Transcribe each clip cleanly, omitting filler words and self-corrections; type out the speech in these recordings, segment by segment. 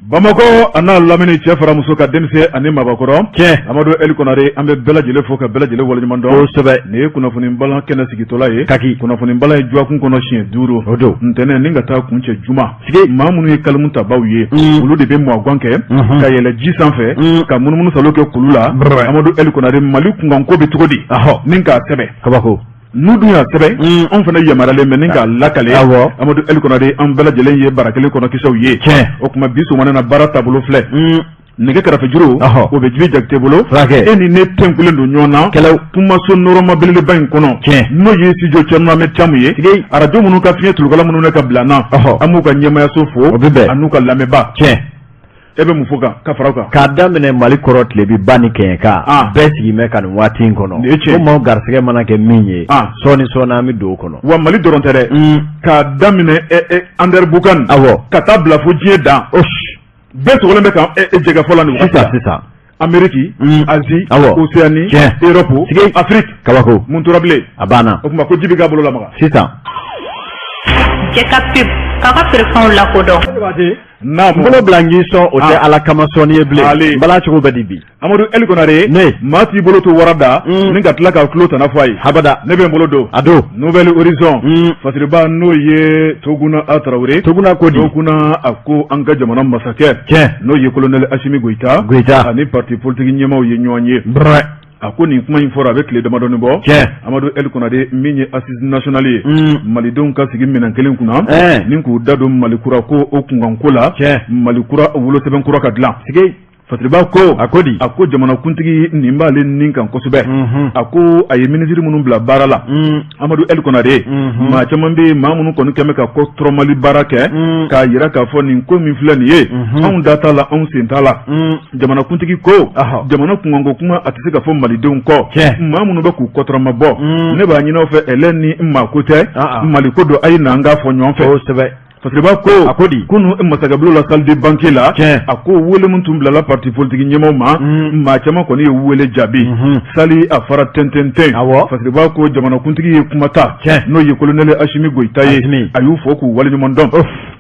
Bamako ana lamini cɛ fara muso ka denmisɛn ani mabɔkɔrɔ cɛ Amadu Eli Konare an bɛ bɛɛ lajɛlen fo ka bɛɛ lajɛlen waleɲuman dɔn kosɛbɛ nin ye kunnafoni balan kɛnɛ sigitɔla ye kaki kunnafoni balan ye juwakun kɔnɔ siɲɛ 5 o don ntɛnɛn ni ka taa kuncɛ juma sigi maa minnu ye kalimu tabaw ye olu de bɛ mɔgɔn kɛ ka yɛlɛ ji sanfɛ ka munumunu salo kɛ kulu la Amadu Eli Konare Mali kunkanko bɛ cogo di nin k'a sɛbɛ kabako n'u dun y'a sɛbɛn an fana yamaralen bɛ ni k'a lakale Amadu Eli Konare an bɛɛ lajɛlen ye bara kelen kɔnɔ kisɛw ye o tuma bi sɔgɔmada baara taabolo filɛ nɛgɛ kɛrɛfɛjuru o bɛ Jibi Jakite bolo e ni ne tɛnkulen don ɲɔgɔn na kumaso nɔrɔma belebeleba in kɔnɔ n'o ye studio Cɛnurame Camu ye arajo minnu ka fiɲɛ tulukala minnu ka bila na an b'u ka ɲɛmayaso fo a n'u ka lamɛnba e bɛ mun fɔ ka fara kan k'a daminɛ Mali kɔrɔ tilebi ba ni kɛɲɛka bɛɛ sigi mɛ ka nin waati in kɔnɔ ko maaw garisɛgɛ mana kɛ min ye sɔɔni an bɛ don o kɔnɔ wa Mali dɔrɔn tɛ dɛ k'a daminɛ Ander Bukan ka taa bila fo diɲɛ dan bɛɛ sɔgɔlen bɛ kan Jekafo la nin sisan Amérique Asie Océanie Europe Afrique kabako mun tora bilen a banna o tuma ko Jibi k'a bolo lamaga sisan Jekafo k'a ka préférence lakodɔn bolo bilangi sɔn o tɛ ala kama sɔnni ye bilen bala cogo bɛ di bi Amadu Eli Konare ne maa t'i bolo to warada ni ka tila ka tulo tana fɔ a ye habada ne bɛ n bolo don a don Nouvelle Horizon fasiriba n'o ye Toguna A Tarawele Toguna ko di Toguna a ko an ka jamana masakɛ n'o ye colonel Assimi Goïta ani parti politique ɲɛmaaw ye ɲɔgɔn ye a ko nin kuma in fɔra a bɛ tile damadɔni bɔ Amadu Eli Konare min ye assise nationale ye malidenw ka sigi minɛn kelen kunna ni k'u da don Malikura ko o kunkanko la Malikura wolosɛbɛn kura ka dilan Fasiriba ko a ko di a ko jamanakuntigi nin b'ale nin kan kosɛbɛ a ko a ye ministre minnu bila baara la Amadu Eli Konare maa caman bɛ maa minnu kɔni kɛmɛ ka ko tɔrɔmali baara kɛ k'a yira k'a fɔ nin ko min filɛ nin ye anw da t'a la anw sen t'a la jamanakuntigi ko jamana kunkanko kuma a tɛ se ka fɔ malidenw kɔ maa minnu bɛ k'u kɔtɔrɔma bɔ ne b'a ɲini aw fɛ ɛlɛ ni maa ko tɛ Mali ko don a ye na an k'a fɔ ɲɔgɔn fɛ kosɛbɛ Fasiriba ko a ko di kunu masakɛbolo la salle de banque la a ko wele min tun bilala parti politique ɲɛmaaw ma maa caman kɔni ye wele jaabi sali a fara tɛntɛntɛn Fasiriba ko jamanakuntigi ye kuma ta n'o ye colonel Assimi Goïta ye a y'u fɔ k'u waleɲuman dɔn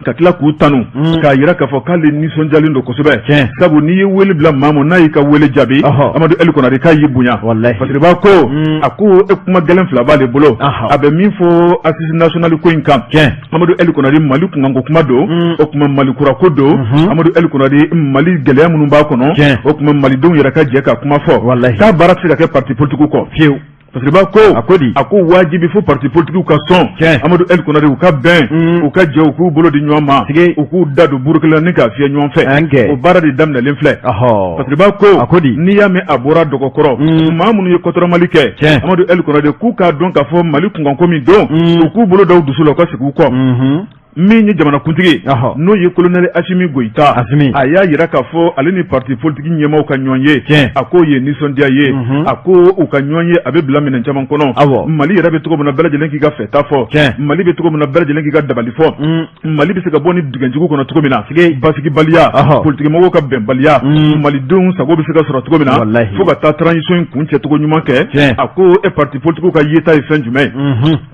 ka tila k'u tanu k'a yira k'a fɔ k'ale nisɔndiyalen don kosɛbɛ sabu n'i ye wele bila maa ma n'a y'i ka wele jaabi Amadu Eli Konare k'a y'i bonya Fasiriba ko a ko kuma gɛlɛn fila b'ale bolo a bɛ min fɔ assise nationale ko in kan Amadu Eli Konare Mali kunkanko kuma don o kuma Malikura ko don Amadu Eli Konare Mali gɛlɛya minnu b'a kɔnɔ o kuma malidenw yɛrɛ ka jɛ ka kuma fɔ k'a baara tɛ se ka kɛ parti politique kɔ fiyewu Fasiriba ko a ko di a ko wajibi fo parti politique ka sɔn Amadu Eli Konare u ka bɛn u ka jɛ u k'u bolo di ɲɔgɔn ma u k'u da don burukila ni k'a fiyɛ ɲɔgɔn fɛ o baara de daminɛlen filɛ Fasiriba ko a ko di n'i y'a mɛn a bɔra dɔgɔkɔrɔ maa minnu ye kɔtɔrɔmali kɛ Amadu Eli Konare k'u k'a dɔn k'a fɔ Mali kunkanko min don u k'u bolo da u dusu la u ka segin u kɔ min ye jamanakuntigi n'o ye colonel Assimi Goïta a y'a yira k'a fɔ ale ni parti politique ɲɛmaaw ka ɲɔgɔn ye a ko ye nisɔndiya ye a ko u ka ɲɔgɔn ye a bɛ bila minɛn caman kɔnɔ Mali yɛrɛ bɛ cogo min na bɛɛ lajɛlen k'i ka fɛta fɔ Mali bɛ cogo min na bɛɛ lajɛlen k'i ka dabali fɔ Mali bɛ se ka bɔ ni dingɛnjugu kɔnɔ cogo min na basigibaliya politique mɔgɔw ka bɛnbaliya malidenw sago bɛ se ka sɔrɔ cogo min na fo ka taa transition in kun cɛ cogo ɲuman kɛ a ko parti politique ka yeta ye fɛn jumɛn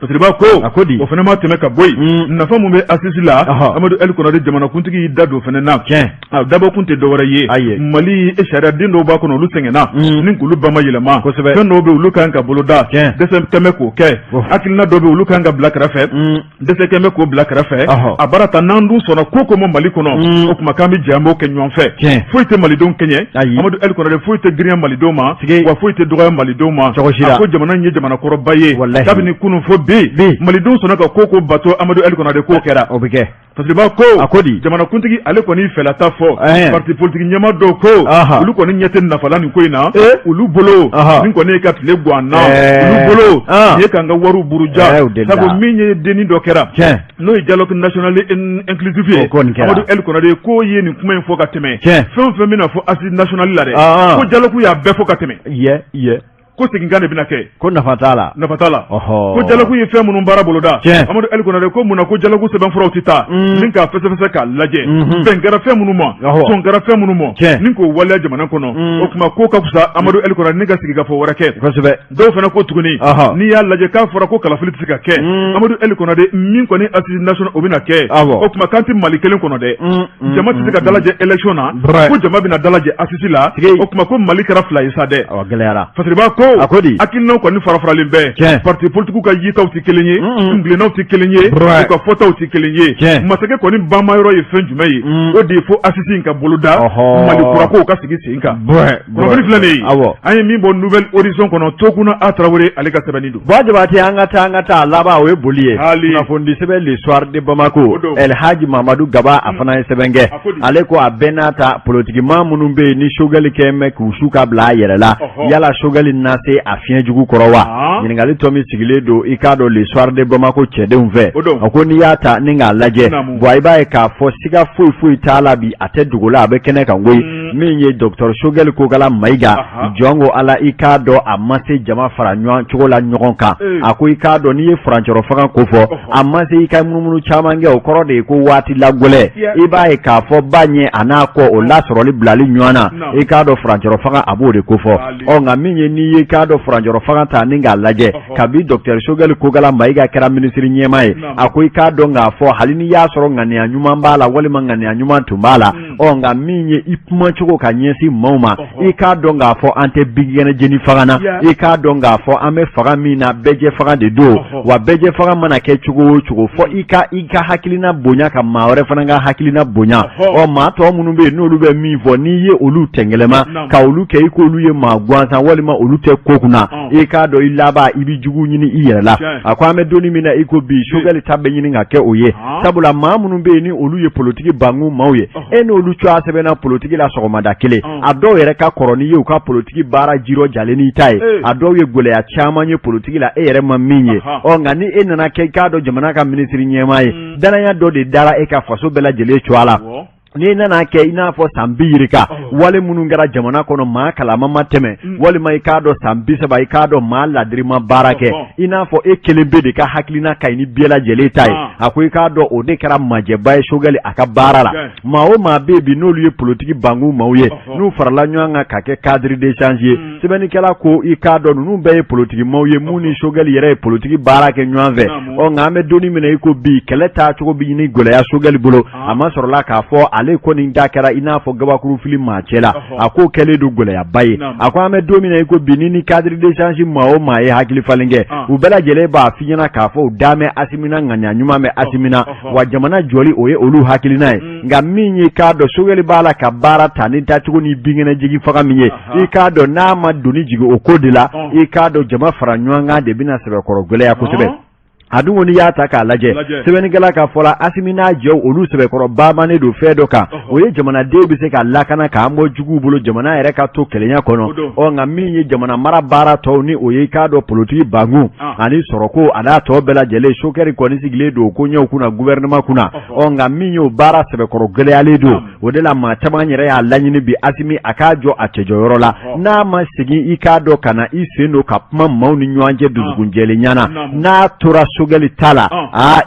Fasiriba ko a ko di o fana ma tɛmɛ ka bɔ yen nafa mun bɛ assise la Amadu Eli Konare jamanakuntigi y'i da don fana na dabɔ kun tɛ dɔwɛrɛ ye Mali sariya den dɔw b'a kɔnɔ olu sɛgɛnna ni k'olu ba ma yɛlɛma fɛn dɔw bɛ olu kan ka boloda dɛsɛ kɛmɛ k'o kɛ hakilina dɔw bɛ olu kan ka bila kɛrɛfɛ dɛsɛ kɛmɛ k'o bila kɛrɛfɛ a baara ta n'an dun sɔnna ko ko ma Mali kɔnɔ o tuma k'an bɛ jɛ an b'o kɛ ɲɔgɔn fɛ foyi tɛ malidenw kɛɲɛ Amadu Eli Konare foyi tɛ girinya malidenw ma wa foyi tɛ dɔgɔya malidenw ma a ko jamana in ye jamanakɔrɔba ye kabini kunun fo bi malidenw sɔnna ka ko bato Amadu Eli Konare k'o kɛra Fasiriba ko a ko di jamanakuntigi ale kɔni fɛlata fɔ parti politique ɲɛmaa dɔw ko olu kɔni ɲɛ tɛ nafa la nin ko in na olu bolo nin kɔni ye ka tile gan na olu bolo nin ye k'an ka wariw buruja sabu min ye denni dɔ kɛra n'o ye dialogue national inclusif ye Amadu Eli Konare ko ye nin kuma in fɔ ka tɛmɛ fɛn o fɛn bɛna fɔ assise nationale la dɛ ko dialogue y'a bɛɛ fɔ ka tɛmɛ ko seginkan de bɛna kɛ ko nafa t'a la ko jalaku ye fɛn minnu baara boloda Amadu El Konare ko munna ko jalaku sɛbɛnfuraw tɛ taa ni k'a fɛsɛfɛsɛ k'a lajɛ bɛn kɛra fɛn minnu ma sɔn kɛra fɛn minnu ma ni k'o waleya jamana kɔnɔ o tuma ko ka fisa Amadu El Konare ni ka sigi ka fɔ wɛrɛ kɛ dɔw fana ko tuguni n'i y'a lajɛ k'a fɔra ko kalafili tɛ se ka kɛ Amadu El Konare min kɔni assise nationale o bɛna kɛ o tuma kan tɛ Mali kelen kɔnɔ dɛ jama tɛ se ka dalajɛ élection na ko jama bɛna dalajɛ assise la o tuma ko Mali kɛra fila ye sa dɛ Fasiriba ko hakilinaw kɔni farafaralen bɛɛ parti politique ka yitaw tɛ kelen ye kungilennaw tɛ kelen ye u ka fɔtaw tɛ kelen ye masakɛ kɔni banmayɔrɔ ye fɛn jumɛn ye o de ye fo assise in ka boloda Mali kurako ka sigi sen kan kunnafoni filɛ nin ye an ye min bɔ Nouvelle Horizon kɔnɔ Tokuna A Traoré ale ka sɛbɛnni don Jabate an ka taa laban o ye boli ye kunnafoni sɛbɛn l'histoire de Bamako El Hadji Mamadou Gaba a fana ye sɛbɛn kɛ ale ko a bɛɛ n'a ta politique maa minnu bɛ yen ni Choguel kɛ mɛ k'u su ka bila a yɛrɛ la yala Choguel na se a fiɲɛ jugu kɔrɔ wa ɲininkali tɔ min sigilen don i k'a dɔn l'histoire de Bamako cɛdenw fɛ a ko n'i y'a ta ni k'a lajɛ bon i b'a ye k'a fɔ siga foyi t'a la bi a tɛ dogo la a bɛ kɛnɛ kan koyi min ye Dr Choguel Kokala Mayiga jɔn ko ala i k'a dɔn a ma se jama fara ɲɔgɔn cogo la ɲɔgɔn kan a ko i k'a dɔn n'i ye furancɛrɔ fanga ko fɔ a ma se i ka munumunu caman kɛ o kɔrɔ de ye ko waati lagwɛlɛ i b'a ye k'a fɔ ba ɲɛ a n'a kɔ o lasɔrɔli bilali ɲɔgɔn na i k'a dɔn furancɛrɔ fanga a b'o de ko fɔ nka min ye n'i ye k'a dɔn furancɛrɔ fanga ta ni k'a lajɛ kabi Dr Choguel Kokala Mayiga kɛra minisiri ɲɛma ye a ko i k'a dɔn k'a fɔ hali n'i y'a sɔrɔ ŋaniya ɲuman b'a la walima ŋaniya ɲuman tun b'a la nka min ye i kuma cogo ka ɲɛsin maaw ma i k'a dɔn k'a fɔ an tɛ bigɛnɛ jeni fanga na i k'a dɔn k'a fɔ an bɛ faga min na bɛɛjɛ faga de don wa bɛɛjɛ faga mana kɛ cogo o cogo fɔ i ka hakilina bonya ka maa wɛrɛ fana ka hakilina bonya maa tɔ minnu bɛ yen n'olu bɛ min fɔ n'i ye olu tɛngɛlɛma ka olu kɛ i k'olu ye maa gansan walima olu tɛ ko kunna i k'a dɔn i laban i bɛ jugu ɲini i yɛrɛ la a ko an bɛ donni min na i ko bi Choguel ta bɛ ɲini ka kɛ o ye sabula maa minnu bɛ yen ni olu ye politiki bangun maaw ye e n'olu cogoya sɛbɛnna politiki la sɔgɔmada kelen a dɔw yɛrɛ ka kɔrɔ n'i ye u ka politiki baara jirɔ jalen n'i ta ye a dɔw ye gɛlɛya caman ye politiki la e yɛrɛ ma min ye nka ni e nana kɛ i k'a dɔn jamana ka minisiri ɲɛmaa ye danaya dɔ de dara e ka faso bɛɛ lajɛlen cogoya la n'i nana kɛ i n'a fɔ san 20 yirika wale minnu kɛra jamana kɔnɔ maa kalama ma tɛmɛ walima i k'a dɔn san 30 i k'a dɔn maa ladirima baara kɛ i n'a fɔ e kelen bɛ de ka hakilina ka ɲi ni bɛɛ lajɛlen ta ye a ko i k'a dɔn o de kɛra majɛba ye Choguel a ka baara la maa o maa bɛ yen bi n'olu ye politiki bangun maaw ye n'u farala ɲɔgɔn kan ka kɛ cadre d'échange ye sɛbɛnnikɛla ko i k'a dɔn ninnu bɛɛ ye politiki maaw ye mun ni Choguel yɛrɛ ye politiki baara kɛ ɲɔgɔn fɛ nka an bɛ donni minɛ i ko bi kɛlɛ taa cogo bɛ ɲini gɛlɛya Choguel bolo a ma sɔrɔla k'a fɔ ale kɔni da kɛra i n'a fɔ gabakuru fili maa cɛ la a ko kɛlen don gɛlɛyaba ye a ko an bɛ don min na i ko bi ni cadre d'échange maa o maa ye hakili falen kɛ u bɛɛ lajɛlen b'a f'i ɲɛna k'a fɔ u da mɛn Asimina ŋaniya ɲuman bɛ Asimina wa jamana jɔli o ye olu hakilina ye nka min ye k'a dɔn Choguel b'a la ka baara ta ni tacogo ni binkɛnɛ jigi faga min ye i k'a dɔn n'a ma doni jigin o ko de la i k'a dɔn jama fara ɲɔgɔn kan de bɛna sɛbɛkɔrɔ gɛlɛya kosɛbɛ a dun kɔni y'a ta k'a lajɛ sɛbɛnnikɛla ka fɔla Asimina jɛw olu sɛbɛkɔrɔ baamanen don fɛn dɔ kan o ye jamanaden bɛ se ka lakana k'an bɔ juguw bolo jamana yɛrɛ ka to kɛlɛya kɔnɔ nka min ye jamana mara baara tɔw ni o ye k'a dɔn politiki bangun ani sɔrɔko a n'a tɔ bɛɛ lajɛlen Choguel kɔni sigilen don ko ɲɛw kunna gouvernement kunna nka min ye o baara sɛbɛkɔrɔ gɛlɛyalen don o de la maa caman yɛrɛ y'a laɲini bi Asimi a k'a jɔ a cɛjɔyɔrɔ la n'a ma segin i k'a dɔn ka na i sen don ka kuma maaw ni ɲɔgɔn cɛ dusukun jɛlen ɲana n'a tora Choguel ta la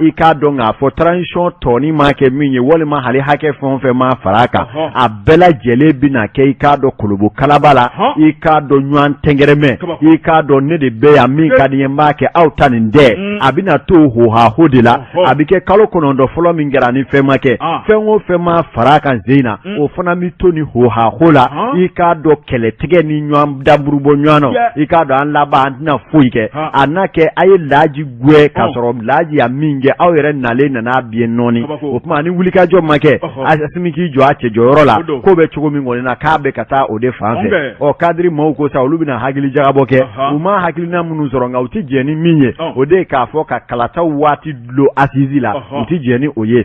i k'a dɔn k'a fɔ transition tɔni ma kɛ min ye walima hali hakɛ fɛn o fɛn ma fara a kan a bɛɛ lajɛlen bɛna kɛ i k'a dɔn kolobo kalaba la i k'a dɔn ɲɔgɔn tɛngɛrɛmɛ i k'a dɔn ne de bɛ yan min ka di n ye n b'a kɛ aw ta nin dɛ a bɛna to hohaho de la a bɛ kɛ kalo 9 fɔlɔ min kɛra ni fɛn ma kɛ fɛn o fɛn ma fara a kan sen na o fana bɛ to ni hohaho la i k'a dɔn kɛlɛtigɛ ni ɲɔgɔn daburu bɔ ɲɔgɔn na i k'a dɔn an laban an tɛna foyi kɛ a n'a kɛ a ye laji gwɛ k'a sɔrɔ laji ya min kɛ aw yɛrɛ nalen nana bien nɔɔni o tuma ni wulikajɔ ma kɛ Asimi k'i jɔ a cɛ jɔyɔrɔ la ko bɛ cogo min kɔni na k'a bɛ ka taa o de fan fɛ kadiri maaw ko sa olu bɛna hakili jagabɔ kɛ u ma hakilina minnu sɔrɔ nka u tɛ jɛn ni min ye o de ye k'a fɔ ka kalataw waati dulon assise la u tɛ jɛn ni o ye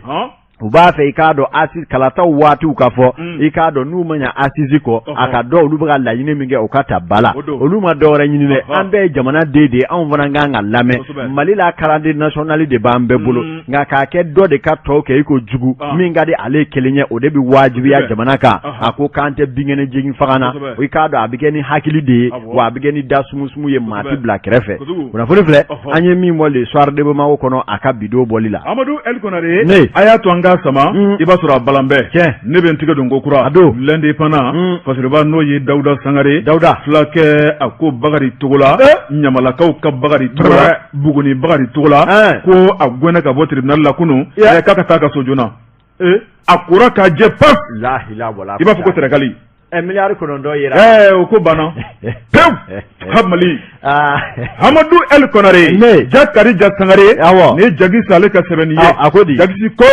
u b'a fɛ i k'a dɔn assise kalataw waatiw ka fɔ i k'a dɔn n'u ma ɲa assise kɔ a ka dɔn olu bɛ ka laɲini min kɛ u ka ta bala olu ma dɔwɛrɛ ɲini dɛ an bɛɛ ye jamana den de anw fana kan ka lamɛn Mali la calendrier national de b'an bɛɛ bolo nka k'a kɛ dɔ de ka tɔw kɛ i ko jugu min ka di ale kelen ye o de bɛ wajibiya jamana kan a ko k'an tɛ binkɛnɛ jigin faga na i k'a dɔn a bɛ kɛ ni hakili de ye wa a bɛ kɛ ni da sumusumu ye maa ti bila kɛrɛfɛ kunnafoni filɛ an ye min bɔ le soir de bamako kɔnɔ a ka bidon bɔli la Amadou El Konare a y'a to an ka sama i b'a sɔrɔ a balan bɛɛ ne bɛ n tigɛ don ko kura a don l'indépendant fasiriba n'o ye Dawuda Sangare fulakɛ a ko Bakari Togola Ɲamalakaw ka Bakari Togola Buguni Bakari Togola ko a gɛnna ka bɔ tribunal la kunun k'a ka taa ka so joona a kora k'a jɛ paf i b'a fɔ ko tɛrɛkali miliyari 9 yera o ko banna pew Mali Amadou El Konare Jakari Sangare ni Jagi Sale ka sɛbɛnni ye a ko di Jagi ko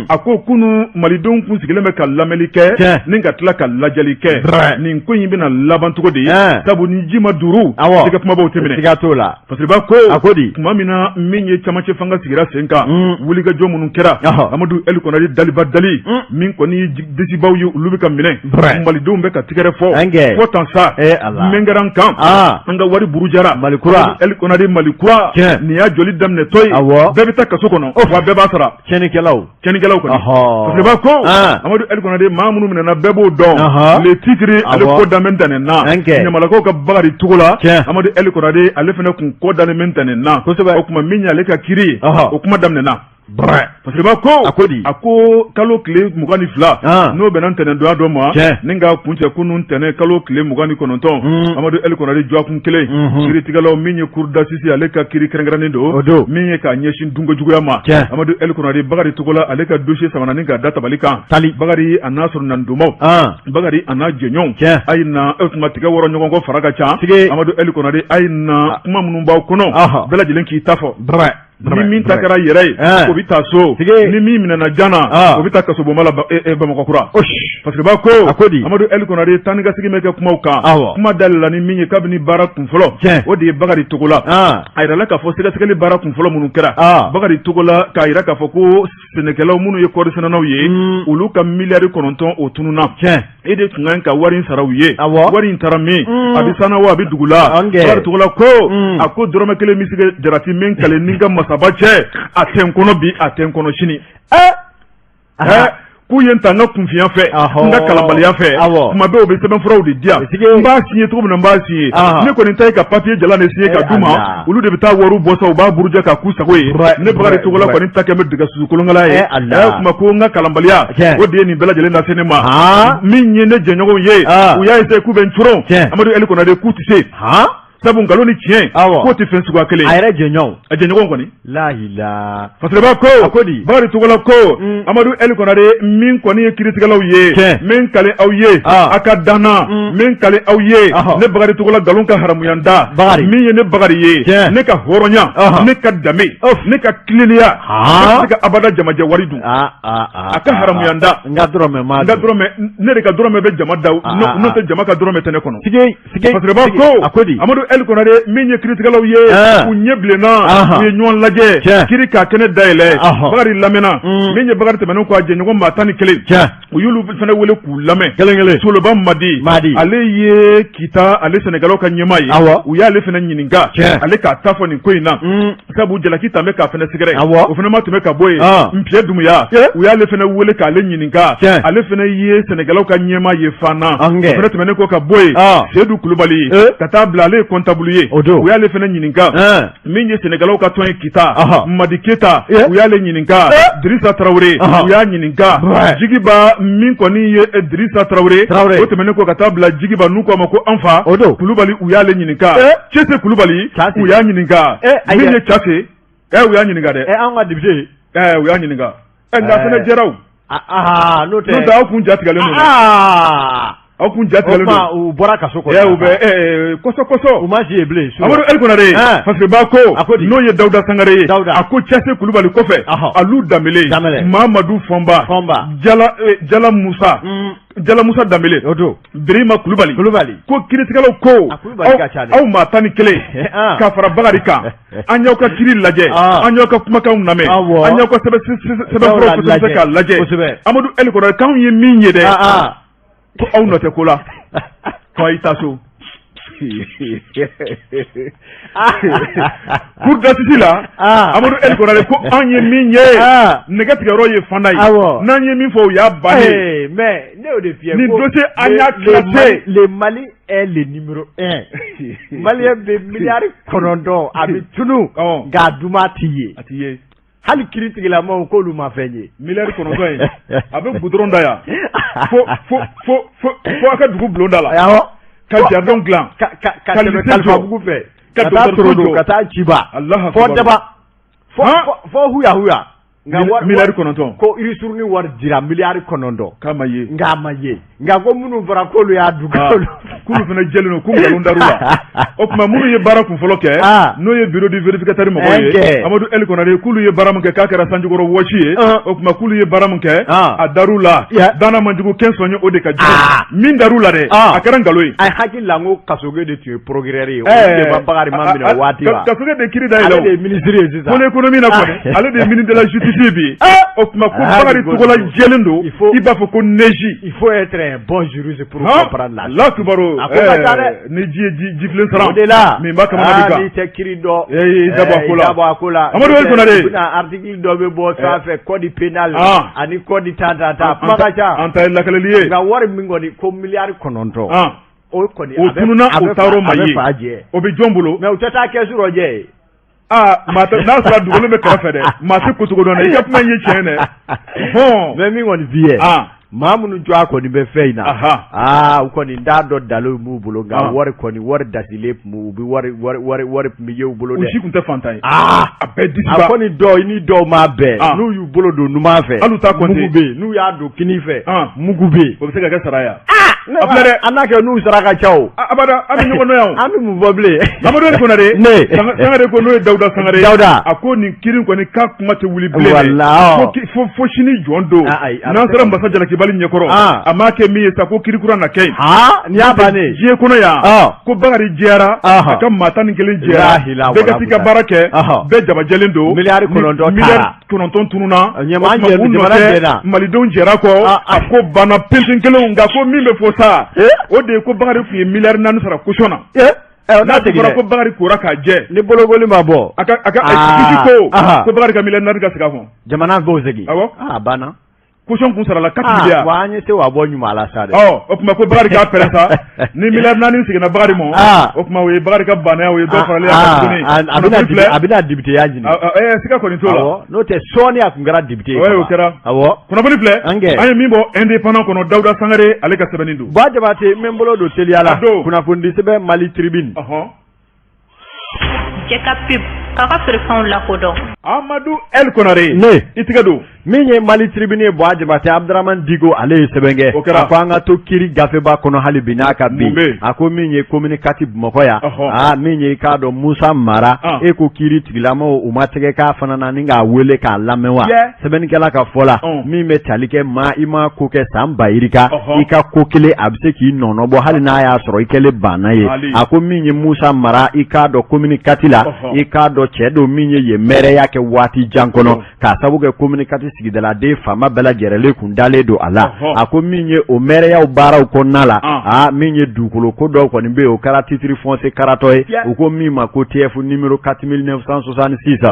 a ko kunu malidenw kun sigilen bɛ ka lamɛnli kɛ ni ka tila ka lajɛli kɛ nin ko in bɛna laban cogo di sabu ni ji ma duuru tɛgɛ kumabaw tɛmɛnɛ siga t'o la Fasiriba ko a ko di tuma min na min ye camancɛ fanga sigira sen kan wulikajɔ minnu kɛra Amadou El Konare daliba dali min kɔni ye disibaw ye olu bɛ ka minɛ malidenw bɛ ka tigɛrɛ fɔ tan sa min kɛra an kan an ka wari burujara Malikura El Konare Malikura nin y'a joli daminɛ tɔ ye bɛɛ bɛ taa kaso kɔnɔ wa bɛɛ b'a sara cɛnikɛlaw kɔni Fasiriba ko Amadou El Konare maa minnu minɛna bɛɛ b'o dɔn le titre ale ko daminɛ ntɛnɛn na Ɲamalakaw ka Bakari Togola Amadou El Konare ale fana kun ko daminɛ ntɛnɛn na o kuma min y'ale ka kiiri o kuma daminɛna Fasiriba ko a ko kalo tile 22 n'o bɛnna ntɛnɛndonya dɔ ma ni ka kuncɛ kunun ntɛnɛn kalo tile 29 Amadou El Konare jɔkun kelen kiiritigɛlaw min ye cour d'assises ale ka kiiri kɛrɛnkɛrɛnnen don min ye k'a ɲɛsin dunkojuguya ma Amadou El Konare Bakari Togola ale ka dossier sabanan ni ka da tabali kan Bakari a n'a sɔrɔ nandomaw Bakari a n'a jɛɲɔgɔnw a ye na tuma tigɛ wɔrɔ ɲɔgɔn kɔ fara ka ca Amadou El Konare a ye na kuma minnu b'aw kɔnɔ bɛɛ lajɛlen k'i ta fɔ ni min ta kɛra yɛrɛ ye o bɛ taa so ni min minɛna jana o bɛ taa kasobonba la Bamakɔkura Fasiriba ko Amadou El Konare taa ni ka segin bɛ kɛ kumaw kan kuma dalila ni min ye kabini baara kunfɔlɔ o de ye Bakari Togola a yirala k'a fɔ sɛgɛsɛgɛli baara kunfɔlɔ minnu kɛra Bakari Togola k'a yira k'a fɔ ko sɛnɛkɛlaw minnu ye kɔɔri sɛnɛnaw ye olu ka miliyari 9 o tununna e de tun kan ka wari in sara u ye wari in taara min a bɛ sanna wa a bɛ dugu la Bakari Togola ko a ko dɔrɔmɛ 1 bɛ se ka jarati min kale ni ka masaba cɛ a tɛ n kɔnɔ bi a tɛ n kɔnɔ sini k'u ye n ta n ka kunfiya fɛ n ka kalanbaliya fɛ tuma bɛɛ u bɛ sɛbɛnfuraw de di yan n b'a signé cogo min na n b'a signé ne kɔni ta ye ka papier jalan de signé ka d'u ma olu de bɛ taa wariw bɔ sa u b'a burujɛ k'a k'u sago ye ne Bakari Togola kɔni ta kɛ n bɛ dɛgɛsusu kolonkala ye kuma ko n ka kalanbaliya o de ye nin bɛɛ lajɛlen lase ne ma min ye ne jɛɲɔgɔnw ye u y'a essayé k'u bɛ n coron Amadou El Konare k'u tɛ se sabu nkalon ni tiɲɛ k'o tɛ fɛn suguya kelen a yɛrɛ jɛɲɔgɔn kɔni Fasiriba ko Bakari Togola ko Amadou El Konare min kɔni ye kiiritigɛlaw ye min kale aw ye a ka danna min kale aw ye ne Bakari Togola nkalon ka haramuyanda min ye ne Bakari ye ne ka hɔrɔnya ne ka danbe ne ka tileliya ne ka abada jamajɛ wari dun a ka haramuyanda ne de ka dɔrɔmɛ bɛ jama da n'o tɛ jama ka dɔrɔmɛ tɛ ne kɔnɔ Fasiriba ko Amadou El Konare min ye kiiritigɛlaw ye u ɲɛ bilenna u ye ɲɔgɔn lajɛ kiiri k'a kɛnɛ dayɛlɛ Bakari lamɛnna min ye Bakari tɛmɛnen kɔ a jɛɲɔgɔn maa 11 u y'olu fana wele k'u lamɛn kelen Soloba Madi ale ye kita ale Sɛnɛgalɛw ka ɲɛmaa ye u y'ale fana ɲininka ale k'a ta fɔ nin ko in na sabu jalaki tun bɛ k'a fana sɛgɛrɛ o fana ma tɛmɛ ka bɔ yen Npiɛ Dumuya u y'ale fana wele k'ale ɲininka ale fana ye Sɛnɛgalɛw ka ɲɛmaa ye Fana o fana tɛmɛnen kɔ ka bɔ yen Seydou Kulubali ka taa bila ale ye comptable ye u y'ale fana ɲininka min ye Sɛnɛgalɛw ka tɔn ye kita Madi Keta u y'ale ɲininka Dirisa Traoré u y'a ɲininka Jigiba min kɔni ye Dirisa Traoré o tɛmɛnen kɔ ka taa bila Jigiba n'u k'a ma ko Anfa Kulubali u y'ale ɲininka Cese Kulubali u y'a ɲininka min ye Case u y'a ɲininka dɛ an ka député u y'a ɲininka nka fana jɛra o n'o tɛ aw kun jatigɛlen don aw kun jatigɛlen don u bɔra kaso kɔnɔ u bɛ kɔsɔ u ma si bilen Amadou El Konare parce que ba ko n'o ye Dawuda Sangare ye a ko Case Kulubali kɔfɛ Alu Damele Mamadou Fomba Jala Musa Damele Birima Kulubali ko kiritigɛlaw ko aw maa 11 ka fara Bakari kan an y'aw ka kiri lajɛ an y'aw ka kumakanw lamɛn an y'aw ka sɛbɛnfuraw kosɛbɛ k'a lajɛ Amadou El Konare k'anw ye min ye dɛ ko aw nɔ tɛ ko la ko ayi taa so pour d'assisi la Amadou El Konare ko an ye min ye nɛgɛ tigɛyɔrɔ ye fanda ye n'an ye min fɔ o y'a bannen mais ne y'o de f'i ye nin dossier an y'a classé le Mali est le numéro 1 Malien bɛ miliyari 9 a bɛ tunu nka a duma t'i ye hali kiritigilamaw k'olu ma fɛn ye miliyari 9 in a bɛ goudron da yan fo a ka dugu bulon da la ka jardin dilan ka tɛmɛ kalifabugu fɛ ka taa Torodo ka taa Ciba fo Daba fo Huya nka miliyari 9 ko Irisuruni wari dira miliyari 9 k'a ma ye nka ko minnu fɔra k'olu y'a dun k'olu fana jɛlen don k'u nkalon dar'u la o tuma minnu ye baara kun fɔlɔ kɛ n'o ye bureau du vérificateur mɔgɔw ye Amadou El Konare k'olu ye baara min kɛ k'a kɛra sanjikɔrɔ wɔsi ye o tuma k'olu ye baara min kɛ a dar'u la Dana Manjugu 15 sɔnye o de ka jugu min dar'u la dɛ a kɛra nkalon ye a hakili la n ko Kasoge de tun ye procureur ye o de ma Bakari ma minɛ waati la Kasoge de kiiri da yɛlɛ ale de ye ministre ye sisan pour l'économie na kɔni ale de ye ministre de la justice bi o tuma ko Bakari Togola jɛlen don i b'a fɔ ko neige il faut être un bon juriste pour comprendre la Allah kibaru ni ji ye jifilen sara o de la min b'a kamana bi kan n'i tɛ kiiri dɔn dabɔ a ko la Amadou El Konare article dɔ bɛ bɔ sanfɛ code pénal ani code ta kuma ka ca an ta ye lakaleli ye nka wari min kɔni ko miliyari 9 o kɔni o tununa o taar'o ma ye o bɛ jɔn bolo mais u tɛ taa kɛsu dɔ jɛ n'a sɔrɔ dugukolo bɛ kɛrɛfɛ dɛ maa si kutugu dɔn dɛ i ka kuma in ye tiɲɛ dɛ mais min kɔni f'i ye maa minnu jɔ a kɔni bɛ fɛn in na u kɔni t'a dɔn dalo b'u bolo nka wari dasilen tun b'u wari tun bɛ ye u bolo dɛ u si tun tɛ fantan ye a bɛɛ disi ba a kɔni dɔw i ni dɔw m'a bɛɛ n'u y'u bolo don numan fɛ hali u t'a compter mugu bɛ yen n'u y'a don kini fɛ mugu bɛ yen o bɛ se ka kɛ sara ye a filɛ dɛ an n'a kɛ n'u sara ka ca o abada an bɛ ɲɔgɔn dɔn yan an bɛ mun fɔ bilen Amadou El Konare Sangare ko n'o ye Dawuda Sangare a ko nin kiiri kɔni k'a kuma tɛ wuli bilen dɛ fo sini jɔn don n'an sera Masa Jalakibali ɲɛkɔrɔ a m'a kɛ min ye sa ko kiirikura na kɛ nin y'a bannen diɲɛ kɔnɔ yan ko Bakari jɛra a ka maa 11 jɛra bɛɛ ka t'i ka baara kɛ bɛɛ jabajɛlen don miliyari 9 taara 9 tununa jamana malidenw jɛra kɔ a ko banna pension kelen nka ko min bɛ fɔ sa o de ye ko Bakari tun ye miliyari 4 sara caution na n'a fɔra ko Bakari kora k'a jɛ ni bolokoli ma bɔ a ka ko Bakari ka miliyari 4 ka segin a fɔ jamana b'o segin awɔ banna caution kun sarala 4 milliards wa an ye se wa bɔ ɲuman la sa dɛ o tuma ko Bakari k'a pɛrɛn sa ni miliyari 4 seginna Bakari ma o tuma o ye Bakari ka bannaya o ye dɔ faralen a bɛna députéya ɲini siga kɔni t'o la n'o tɛ sɔɔni a tun kɛra député ye o kɛra kunnafoni filɛ an ye min bɔ indépendant kɔnɔ Dawuda Sangare ale ka sɛbɛnni don Ba Jabate n bɛ n bolo don teliya la kunnafoni sɛbɛn Mali Tribune Jekafo k'a ka feerefɛnw lakodɔn Amadou El Konare i tigɛ don min ye Mali Tribune ye Ba Jabate Abdramane Diko ale ye sɛbɛn kɛ a ko an ka to kiiri gafeba kɔnɔ hali bi n'a ka bin a ko min ye communicati Bamakɔ yan min ye i k'a dɔn Musa Mara e ko kiiri tigilamaw u ma tɛgɛ k'a fana na ni k'a wele k'a lamɛn wa sɛbɛnnikɛla ka fɔ la min bɛ tali kɛ i ma ko kɛ san bayirika i ka ko kelen a bɛ se k'i nɔnɔbɔ hali n'a y'a sɔrɔ i kɛlen banna ye a ko min ye Musa Mara i k'a dɔn communicati la i k'a dɔn cɛ don min ye yen mɛrɛya kɛ waati jan kɔnɔ k'a sabu kɛ communicati sigidaladen faama bɛɛ lajɛlen kun dalen don a la a ko min ye o mɛrɛyaw baaraw kɔnɔna la min ye dugukolo ko dɔw kɔni bɛ yen o kɛra titre foncier karatɔ ye u ko min ma ko TF numéro 4966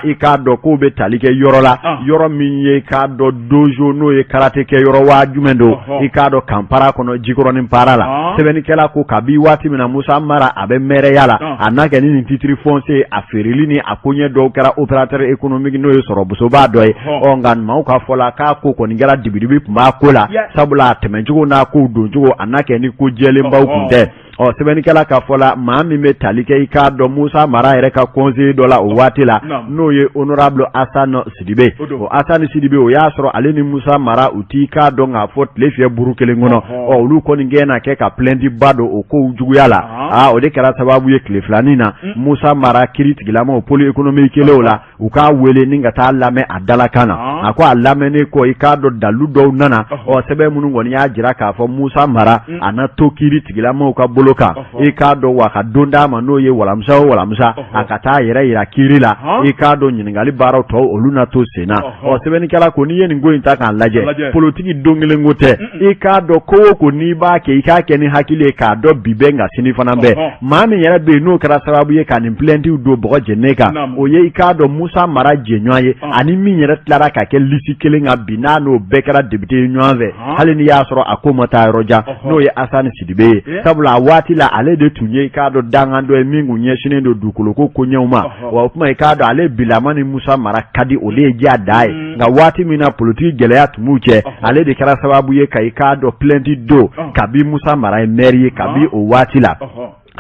i k'a dɔn k'o bɛ tali kɛ yɔrɔ la yɔrɔ min ye i k'a dɔn dojo n'o ye karate kɛ yɔrɔ waa jumɛn don i k'a dɔn kanpara kɔnɔ Jikɔrɔni para la sɛbɛnnikɛla ko kabi waati min na Musa Mara a bɛ mɛrɛya la a n'a kɛ ni nin titre foncier a feereli ni a ko ɲɛ dɔw kɛra opérateur économique n'o ye sɔrɔmusoba dɔ ye nka maaw ka fɔ la k'a ko kɔni kɛra dibidibi tun b'a ko la sabula a tɛmɛcogo n'a kow doncogo a n'a kɛ ni ko jɛlenbaw kun tɛ sɛbɛnnikɛla ka fɔ la maa min bɛ tali kɛ i k'a dɔn Musa Mara yɛrɛ ka conseiller dɔ la o waati la n'o ye honorable Assane Sidibe o Assane Sidibe o y'a sɔrɔ ale ni Musa Mara u t'i k'a dɔn k'a fɔ tile fiyɛ buru kelen kɔnɔ olu kɔni gɛn na kɛ ka plainte ba don o kow juguya la o de kɛra sababu ye tile filanin na Musa Mara kiiri tigilamaw pôle économique kelew la u k'a wele ni ka taa lamɛn a dalakan na a ko a lamɛnnen kɔ i k'a dɔn dalu dɔw nana sɛbɛn minnu kɔni y'a jira k'a fɔ Musa Mara a na to kiiri tigilamaw ka bolo kan i k'a dɔn wa ka don d'a ma n'o ye walamisa o walamisa a ka taa yɛrɛ yira kiiri la i k'a dɔn ɲininkali baaraw tɔw olu na to sen na sɛbɛnnikɛla ko n'i ye nin ko in ta k'a lajɛ politiki don kelen ko tɛ i k'a dɔn ko o ko n'i b'a kɛ i k'a kɛ ni hakili ye k'a dɔn bi bɛn nka sini fana bɛɛ maa min yɛrɛ bɛ yen n'o kɛra sababu ye ka nin plaintes don bɔgɔ jɛnnen kan o ye i k'a dɔn Musa Mara jɛɲɔgɔn ye ani min yɛrɛ tilara ka kɛ lisi kelen kan bi n'a n'o bɛɛ kɛra député ye ɲɔgɔn fɛ hali ni y'a sɔrɔ a ko ma taa yɔrɔ jan n'o ye Assane Sidibe ye sabula a waati la ale de tun ye i k'a dɔn dangan dɔ ye min kun ɲɛsinnen don dugukoloko koɲɛw ma wa o kuma i k'a dɔn ale bilama ni Musa Mara ka di o de ye diya da ye nka waati min na politique gɛlɛya tun b'u cɛ ale de kɛra sababu ye ka i k'a dɔn plainte don kabi Musa Mara ye maire ye kabi o waati la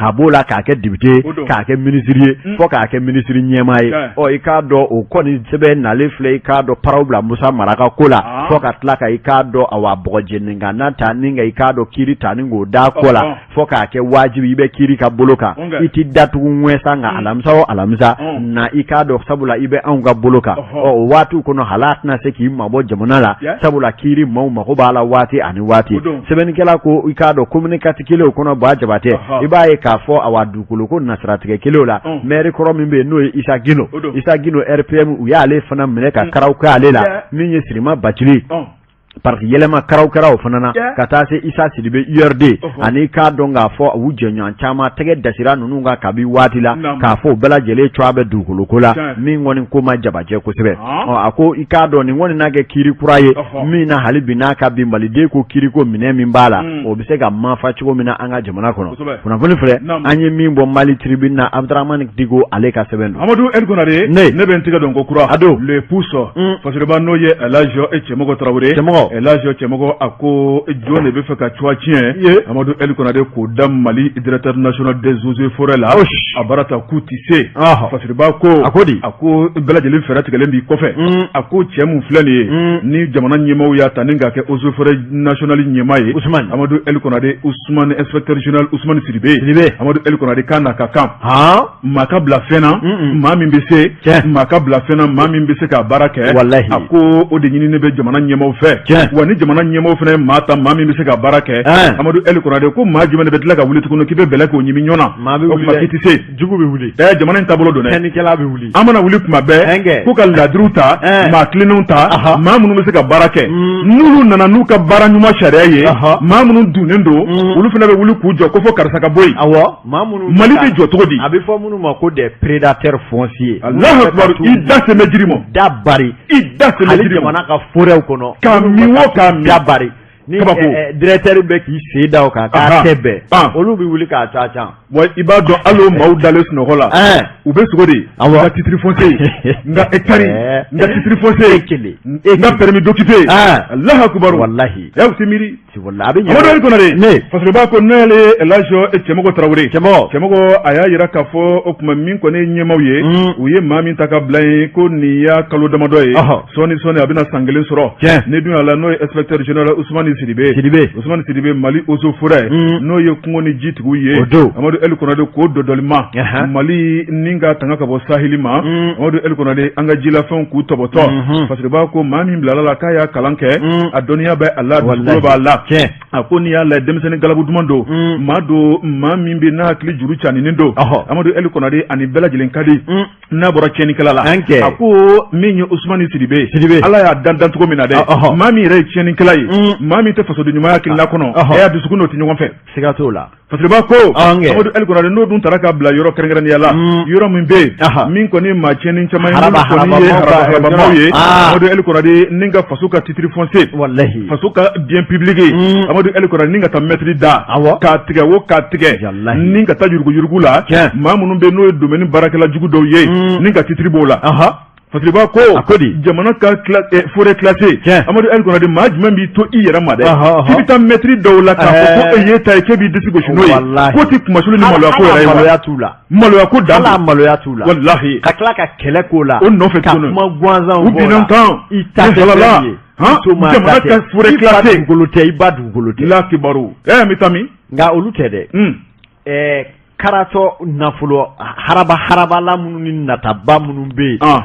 a b'o la k'a kɛ député k'a kɛ ministre ye fo k'a kɛ ministre ɲɛmaa ye i k'a dɔn o kɔni sɛbɛn nalen filɛ i k'a dɔn paraw bila Musa Mara ka ko la fo ka tila ka i k'a dɔn awa bɔgɔjɛnnen kan n'a ta ni ka i k'a dɔn kiiri ta ni k'o da ko la fo k'a kɛ wajibi i bɛ kiiri ka bolo kan i ti datugu ŋɛsa nka alamisa o alamisa na i k'a dɔn sabula i bɛ anw ka bolo kan o waatiw kɔnɔ hali a tɛna se k'i mabɔ jamana la sabula kiiri maaw mago b'a la waati ani waati sɛbɛnnikɛla ko i k'a dɔn communiqué kelen kɔnɔ Ba Jabate i b'a ye k'a fɔ awa dugukolo ko nasiratigɛ kelen la maire kɔrɔ min bɛ yen n'o ye Isa Gino RPM u y'ale fana minɛ ka karaw kɛ ale la min ye Sirima Bacili parce que yɛlɛma karaw o fana na ka taa se Isa Sidibe URD ani k'a dɔn k'a fɔ u jɛɲɔgɔn caman tɛgɛ dasira ninnu kan kabi waati la k'a fɔ u bɛɛ lajɛlen cogoya bɛ dugukoloko la min kɔni ko ma jabajɛ kosɛbɛ a ko i k'a dɔn nin kɔni n'a kɛ kiiri kura ye min na hali bi n'a ka bi maliden ko kiiri ko minɛ min b'a la o bɛ se ka manfa cogo min na an ka jamana kɔnɔ kunnafoni filɛ an ye min bɔ Mali tribune na Abdramane Diko ale ka sɛbɛn don Amadou El Konare ne bɛ n tɛgɛ dɔn ko kura le pouce fasiriba n'o ye Elhadji Cɛmɔgɔ Tarawele Elhadji Cɛmɔgɔ a ko jɔn de bɛ fɛ ka cogoya tiɲɛ Amadou El Konare k'o da Mali directeur national des eaux et forêts la a baara ta k'u ti se fasiriba ko a ko bɛɛ lajɛlen fɛɛrɛ tigɛlen b'i kɔfɛ a ko cɛ mun filɛ nin ye ni jamana ɲɛmaaw y'a ta ni k'a kɛ eaux et forêts national ɲɛmaa ye Amadou El Konare Ousmane inspecteur général Ousmane Sidibe Amadou El Konare kan n'a ka kan maa ka bila fɛn na maa min bɛ se maa ka bila fɛn na maa min bɛ se k'a baara kɛ a ko o de ɲininen bɛ jamana ɲɛmaaw fɛ wa ni jamana ɲɛmaaw fana ye maa ta maa min bɛ se ka baara kɛ Amadou El Konare ko maa jumɛn de bɛ tila ka wuli tuguni k'i bɛ bɛlɛ k'o ɲimi ɲɔgɔn na o kuma k'i tɛ se jugu bɛ wuli jamana in taabolo don dɛ cɛnnikɛla bɛ wuli an mana wuli kuma bɛɛ ko ka ladiriw ta maa tilennenw ta maa minnu bɛ se ka baara kɛ n'olu nana n'u ka baara ɲuman sariya ye maa minnu dunnen don olu fana bɛ wuli k'u jɔ ko fɔ karisa ka bɔ yen Mali bɛ jɔ cogo di a bɛ fɔ minnu ma ko des prédateurs fonciers Allahu akbar i da sɛmɛ jiri ma da bari i da sɛmɛ jiri ma jamana ka forêt kɔnɔ ka min o ka da bari ni directeur bɛ k'i sen da o kan k'a tɛ bɛn olu bɛ wuli k'a ca can wa i b'a dɔn hali o maaw dalen sunɔgɔ la u bɛ sogo de nka titre foncier nka hectare nka titre foncier kelen nka permis d'occuper Allahu akbar wallahi yaw ti miiri a bɛ Amadou El Konare parce que b'a ko ne y'ale Elhadji Cɛmɔgɔ Tarawele Cɛmɔgɔ a y'a yira k'a fɔ o tuma min kɔni ye ɲɛmaaw ye u ye maa min ta ka bila yen ko nin y'a kalo damadɔ ye sɔɔni a bɛna san kelen sɔrɔ ne dun y'a la n'o ye inspecteur général Ousmane Ousmane Sidibe Mali eaux et forêts n'o ye kungo ni ji tigiw ye Amadou El Konare k'o dɔdɔlima Mali ni ka tanga ka bɔ saheli ma Amadou El Konare an ka jilafɛnw k'u tɔbɔtɔ parce que b'a ko maa min bilala la k'a y'a kalan kɛ a dɔnniya bɛ a la dugukolo b'a la a ko n'i y'a lajɛ denmisɛnnin galabu duman don maa min bɛ n'a hakili juru caninen don Amadou El Konare ani bɛɛ lajɛlen ka di n'a bɔra tiɲɛnikɛla la a ko min ye Ousmane Sidibe Ala y'a dan cogo min na dɛ maa min yɛrɛ ye tiɲɛnikɛla ye maa min tɛ fasoden ɲumanya hakilina kɔnɔ y'a dusukun n'o tɛ ɲɔgɔn fɛ siga t'o la parce que b'a ko Amadou El Konare n'o dun taara ka bila yɔrɔ kɛrɛnkɛrɛnnenya la yɔrɔ min bɛ yen min kɔni maa tiɲɛni caman ye kɔni ye harabamaaw ye Amadou El Konare ni ka faso ka titre foncier faso ka bien public Amadou El Konare ni ka taa mètre da k'a tigɛ o k'a tigɛ ni ka taa yuruguyurugu la maa minnu bɛ n'o ye domaine baarakɛla jugu dɔw ye ni ka titre b'o la Fasiba ko akodi jamana ka forêt classée Amadou El Konadi ma jumɛn b'i to i yɛrɛ ma dɛ k'i bɛ taa maître dɔw la k'a fɔ ko e ye ta ye k'e b'i disi gosi n'o ye ko ti kumasulu ni maloya ko yɛrɛ ye maloya t'u la maloya ko da ala maloya t'u la wallahi ka tila ka kɛlɛ k'o la o nɔfɛ ka kuma gansan u binna kan i ta tɛ fɛn ye jamana ka forêt classée dugukolo tɛ i ba dugukolo tɛ la kibaru mi tami nka olu tɛ dɛ karatɔ nafolo harabala minnu ni nataba minnu bɛ yen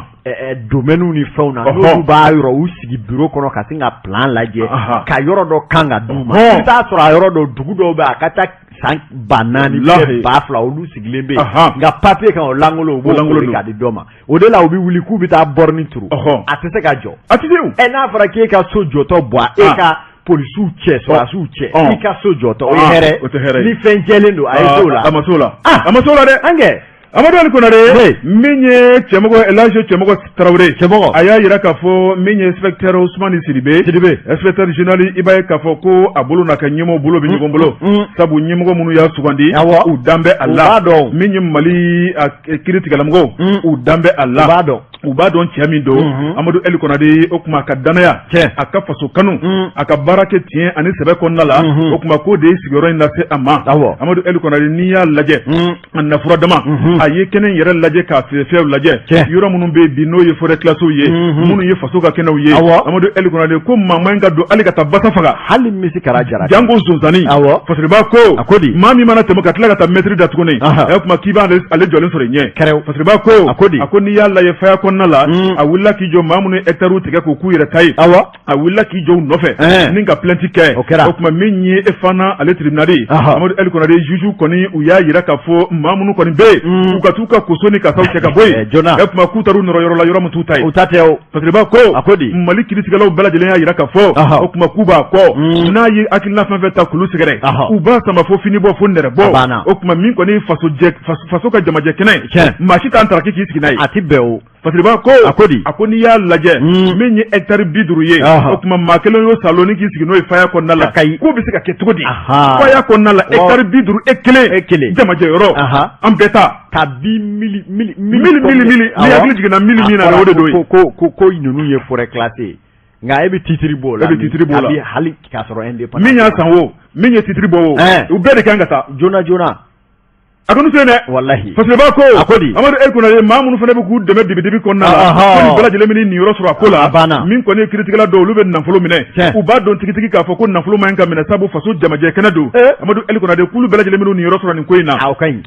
domaines ni fɛnw na n'olu b'a yɔrɔ u sigi bureau kɔnɔ ka sin ka plan lajɛ ka yɔrɔ dɔ kan ka d'u ma i t'a sɔrɔ a yɔrɔ dɔ dugu dɔw bɛ a ka taa san 4,000 2,000 olu sigilen bɛ yen nka papier kan o langolo u b'o langolo k'a di dɔ ma o de la u bɛ wuli k'u bɛ taa borni turu a tɛ se ka jɔ a tɛ se n'a fɔra k'e ka so jɔtɔ bɔ e ka polisiw cɛ sɔrɔdasiw cɛ i ka so jɔtɔ o ye hɛrɛ ni fɛn jɛlen don a ye t'o la a ma s'o la a ma s'o la dɛ an kɛ Amadou El Konare min ye cɛmɔgɔ Elage cɛmɔgɔ Traoré a y'a yira k'a fɔ min ye inspecteur Ousmane Sidibe inspecteur général i b'a ye k'a fɔ ko a bolo n'a ka ɲɛmɔgɔ bolo bɛ ɲɔgɔn bolo sabu ɲɛmɔgɔ minnu y'a sugandi u dan bɛ a la min ye Mali kiiri tigɛlamɔgɔw u dan bɛ a la u b'a dɔn cɛ min don Amadou El Konare o tuma a ka danaya a ka faso kanu a ka baara kɛ tiɲɛ ani sɛbɛ kɔnɔna la o tuma k'o de ye sigiyɔrɔ in lase a ma Amadou El Konare n'i y'a lajɛ a nafura dama a ye kɛnɛ yɛrɛ lajɛ k'a feere lajɛ yɔrɔ minnu bɛ bi n'o ye forêt classée ye minnu ye faso ka kɛnɛw ye Amadou El Konare ko maa man ka don hali ka taa basa faga hali misi kara jara jango zonzani Fasiriba ko maa min mana tɛmɛ ka tila ka taa mɛtiri da tuguni o tuma k'i b'a ale jɔlen sɔrɔ i ɲɛ Fasiriba ko a ko n'i y'a lajɛ faya kɔnɔna la a wulila k'i jɔ maa minnu hectares tigɛ k'o k'u yɛrɛ ta ye a wulila k'i jɔ u nɔfɛ ni ka plainte kɛ o tuma min ye e fana ale tribunali Amadou El Konare juge kɔni u y'a yira k'a fɔ maa minnu kɔni bɛ yen u ka t'u ka koso ni kasaw cɛ ka bɔ yen e tuma k'u taar'u nɔrɔ yɔrɔ la yɔrɔ min t'u ta ye u ta tɛ o Fasiriba ko Mali kiiritigɛlaw bɛɛ lajɛlen y'a yira k'a fɔ o tuma k'u b'a kɔ n'a ye hakilina fɛn fɛn ta k'olu sɛgɛrɛ u b'a sama fo fini bɔ fo nɛrɛ bɔ o tuma min kɔni faso ka jamajɛ kɛnɛ maa si t'an taraki k'i sigi n'a ye a ti bɛn o Fasiriba ko a ko n'i y'a lajɛ min ye hectare 50 ye o tuma maa kelen y'o salon ni k'i sigi n'o ye faya kɔnɔna la k'o bɛ se ka kɛ cogo di faya kɔnɔna la hectare 50 kelen jamajɛ yɔrɔ an bɛɛ ta ka bi mili ni hakili jiginna mili min na o de don ye ko ninnu ye forêt classée nka e bɛ titiri b'o la hali k'a sɔrɔ indépendant min y'a san o min ye titiri bɔ o u bɛɛ de kan ka taa joona a ko n'u se dɛ wallahi Fasiriba ko Amadou El Konare maa minnu fana bɛ k'u dɛmɛ dibi kɔnɔna la ko nin bɛɛ lajɛlen bɛ nin yɔrɔ sɔrɔ a ko la min kɔni ye kiiritigɛla dɔw olu bɛ nafolo minɛ u b'a dɔn tigitigi k'a fɔ ko nafolo man ka minɛ sabu faso jamajɛ kɛnɛ don Amadou El Konare k'olu bɛɛ lajɛlen bɛ nin yɔrɔ sɔrɔ nin ko in na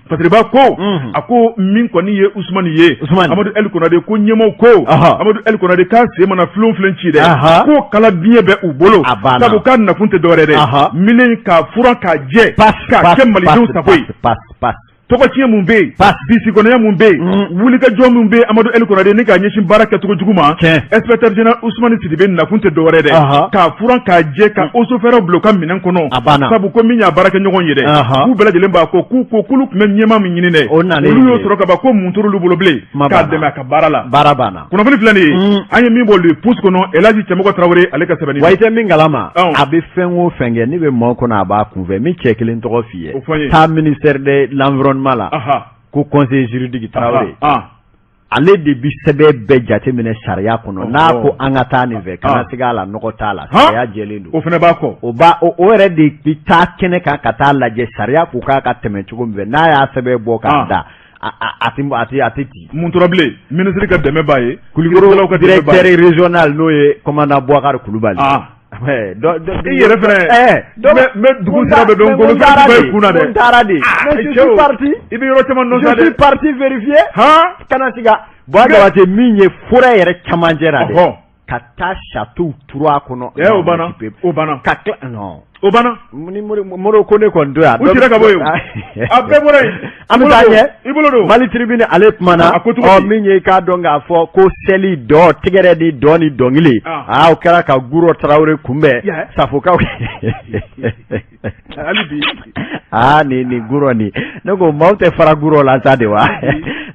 Fasiriba ko a ko min kɔni ye Ousmane ye Amadou El Konare ko ɲɛmaaw ko Amadou El Konare k'a sen mana filen ci dɛ ko kala biɲɛ bɛ u bolo sabu k'a nakun tɛ dɔwɛrɛ dɛ miliyɔn k'a furan k'a jɛ k'a kɛ malidenw sago ye tɔgɔtiɲɛ mun bɛ yen bisikɔnɔya mun bɛ yen wulikajɔ mun bɛ Amadou El Konare ni k'a ɲɛsin baara kɛcogo jugu ma inspecteur général Ousmane Sidibe nakun tɛ dɔwɛrɛ dɛ k'a furan k'a jɛ ka eaux et forêts bila u ka minɛn kɔnɔ sabu ko min y'a baara kɛ ɲɔgɔn ye dɛ k'u bɛɛ lajɛlen b'a ko k'u tun bɛ ɲɛmaa min ɲini dɛ olu y'o sɔrɔ ka ban ko mun t'olu bolo bilen k'a dɛmɛ a ka baara la baara banna kunnafoni filɛ nin ye an ye min bɔ le pouce kɔnɔ Elhaji Cɛmɔgɔ Traoré ale ka sɛbɛnni wa i tɛ min kalama a bɛ fɛn o fɛn kɛ ne bɛ maaw kɔnɔ a b'a kunfɛ min cɛ kelen tɔgɔ f'i ye taa ministère de l'environnement la ko conseil juridique Traoré ale de bi sɛbɛn bɛɛ jateminɛ sariya kɔnɔ n'a ko an ka taa nin fɛ kana sig'a la nɔgɔ t'a la sariya jɛlen don o fana b'a kɔ o yɛrɛ de bi taa kɛnɛ kan ka taa lajɛ sariya ko k'a ka tɛmɛ cogo min fɛ n'a y'a sɛbɛn bɔ k'a da a tɛ ci mun tora bilen ministre ka dɛmɛ b'a ye Kulukoro directeur régional n'o ye commandant Bouakar Kulubali i yɛrɛ fɛnɛ mais dugu sira bɛ dɔn ngolo fɛn bɛ kunna dɛ n taara de mais je suis parti i bɛ yɔrɔ caman dɔn sa dɛ je suis parti vérifier kana siga Bois Jabate min ye forêt yɛrɛ camancɛ la dɛ ka taa château turu a kɔnɔ o banna ka tila non o banna ni Moro ko ne kɔni to yan u sera ka bɔ yen a bɛɛ bɔra yen an bɛ taa ɲɛ i bolo don Mali tribune ale kumana min ye k'a dɔn k'a fɔ ko seli dɔ tigɛrɛ ni dɔ ni dɔnkili o kɛra ka Guro Traoré kunbɛn Safokaw hali bi ni Guro ni ne ko maaw tɛ fara Guro la sa de wa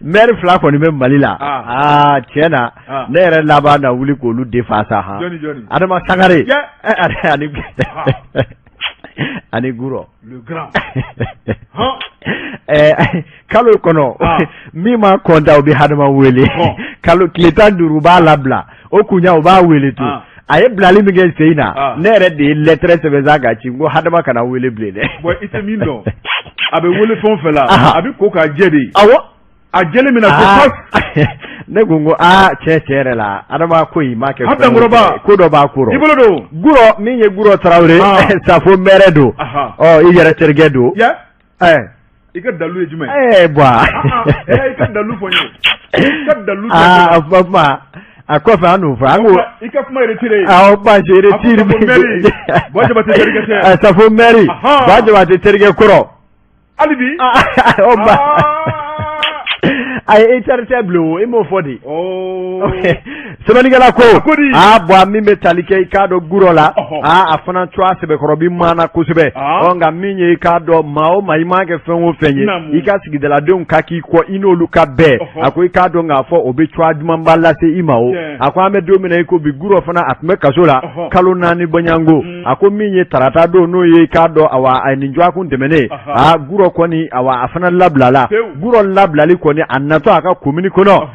maire fila kɔni bɛ Mali la tiɲɛ na ne yɛrɛ laban na wuli k'olu defasa Adama Sangare ani Guro le grand kalo kono mi ma konta obi hadama wele kalo kileta duru ba labla o kunya o ba wele tu aye blali mi gen seina ne re de lettre se bezaga chi ngo hadama kana wele blede boy ite mi no abe wele fon fela abi ko ka jedi awo a jele mi na ko pas ne gungo chere la adama ko yi make ko do ba kuro ibolo do guro mi ye guro Traoré safo meredo i yere tergedo ika dalu ejuma bwa ika dalu fonyo ika dalu papa akofa anu fa ango ika fuma retire ba je retire baje ba terge safo meri baje ba terge kuro alibi ay charitable imo fodi sebanigala ko bwa mi metalike ikado gurola afana twa sebe korobi mana kusebe onga minye ikado mao maimage fenwo fenye ika sigidela de nkaki ko inoluka be ako ikado ngafo obe twa aduma mbala se imao ako amedo mina iko bi guro fana atme kasola kalo nani banyango ako minye tarata do no ye ikado awa aninjwa ku ndemene guro ko ni awa afana lablala guro lablali ko ni nato aka komini kono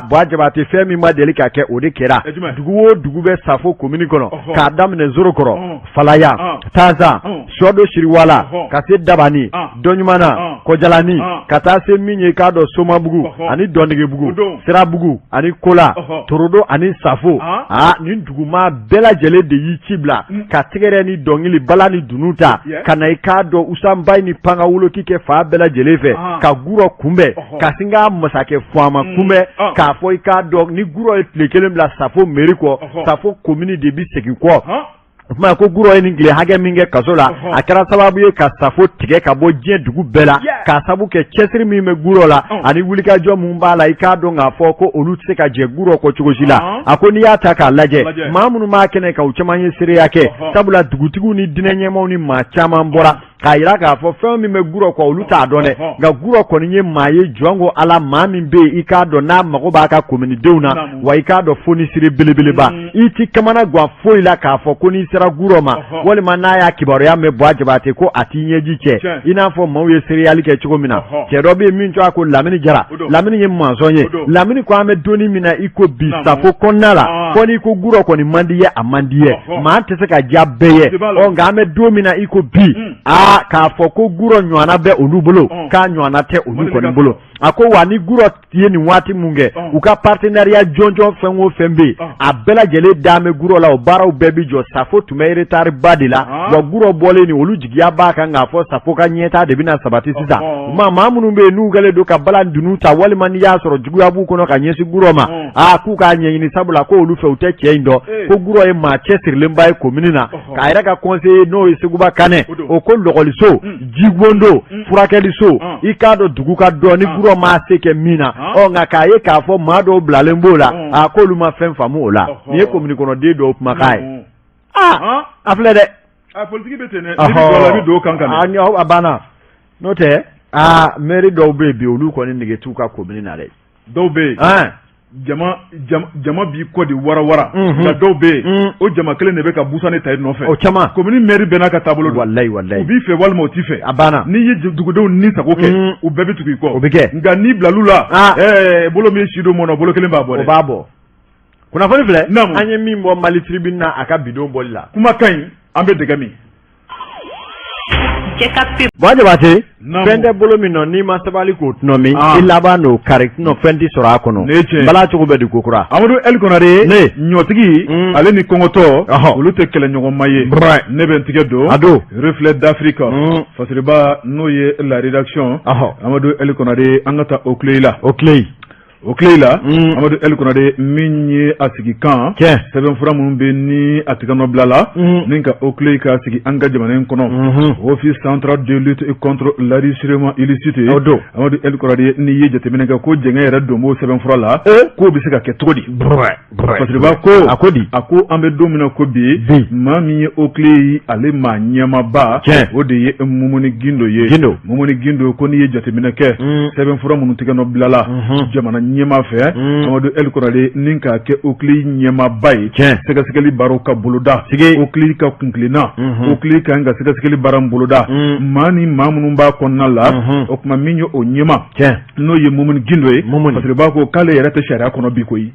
bwaje bati femi ma delika ke odi kera duguwo dugube safo komini kono ka dam ne zoro koro falaya taza shodo shiriwala kase dabani donyumana kojalani kata se minye ka do soma bugu ani dondige bugu sera bugu ani kola torodo ani safo ni duguma bela jele de yichibla ka tigere ni dongili bala ni dunuta kana ikado usamba ni panga wulo kike fa bela jele fe ka guro kumbe kasinga masake fama kume ka fo ikado ni guro etlekelem la safo meriko safo komini de bi seki ko ma ko guro en ingle hage minge kasola akara sababu ye ka safo tige ka bo je dugu bela ka sabu ke chesri mi me guro la ani wulika jo mumbala ikado nga fo ko olutse ka je guro ko chugojila akoni ya taka laje mamunu ma kene ka uchamanye sire yake sabula dugutigu ni dinenye ma ni ma chama mbora ka ira ka fo femi me guro ko oluta adone ga guro ko ni maye jwango ala mami be ikado na mago ba ka komini deuna wa ikado foni sire belebele ba iti kamana gwa fo ila ka fo ko ni sira guro ma wole manaya kibaro ya me bwaje bate ko atinye jiche ina fo mawe sire yali ke chugomina ke robi minto ako lamini jara lamini yem manzonye lamini ko ame doni mina iko bisa fo konala ko ni ko guro ko ni mandiye amandiye ma tese ka jabeye o nga ame domina iko bi ka foko guro nywana be olubolo ka nywana te oluko ni bolo ako wani guro tie ni wati munge uka partenariat jonjo fenwo fembe abela jele dame guro la obara ubebi jo safo tumere tar badila wa guro bole ni olujigi abaka ngafo safo ka nyeta de bina sabati sisa mama munumbe nu gale do ka bala dunuta wali man ya soro jigu abu kono ka nyesi guro ma ku ka nyenyi sabula ko olufe uteke indo ko guro e ma chesir lemba e kominina ka ira ka conseiller no isiguba kane o ko logoliso jigwondo furakeliso ikado duguka do ni guro ma seke mina o nga ka ye ka fo ma do blalembola ko luma fen famu ola ni e komini kono de do makai afle de politique betene ni do la bi do kankana ani abana note meri do be olu ko ni nige tuka komini na le do be jama bi ko di wara da do be o jama kele ne be ka busane tay no fe o chama komini meri bena ka tabolo wallahi ubi fe wal mo ti fe abana ni ye dugudo ni sako ke u bebe tuki ko obike nga ni blalula bolo me shido mono bolo kele ba bo o babo kuna fani fle anye mimbo mali tribuna aka bidon bolila kuma kan ambe degami Jekafo waje bate fende bolo mi no ni masabali ko no mi ilaba no correct no fendi sora kono bala chugo be di kokura Amadou El Konare nyotigi ale ni kongoto olute kele nyogo maye ne ben tigedo reflet d'Afrique fasriba noye la rédaction Amadou El Konare angata okleila Amadou El Konare minye asigi kan seben fura mun be ni atigano blala ninka oklei ka asigi anga jamanen kono office central de lutte contre l'enrichissement illicite Amadou El Konare ni ye jatemene ka ko jenga yera domo seben fura la ko bi se ka ke todi parce que ba ko akodi ako ambe domina ko bi mami oklei ale ma nyama ba o de ye mumuni gindo ko ni ye jatemene ke seben fura mun tigano blala jamana ɲɛma fɛ Amadu El Konare nin ka kɛ Okli ɲɛmaba ye sɛgɛsɛgɛli baaraw ka boloda Okli ka kunkilenna Okli ka ka sɛgɛsɛgɛli baara boloda maa ni maa minnu b'a kɔnɔna la o kuma min ye o ɲɛma n'o ye Mumuni Gindo ye parce que b'a ko k'ale yɛrɛ tɛ sariya kɔnɔ bi koyi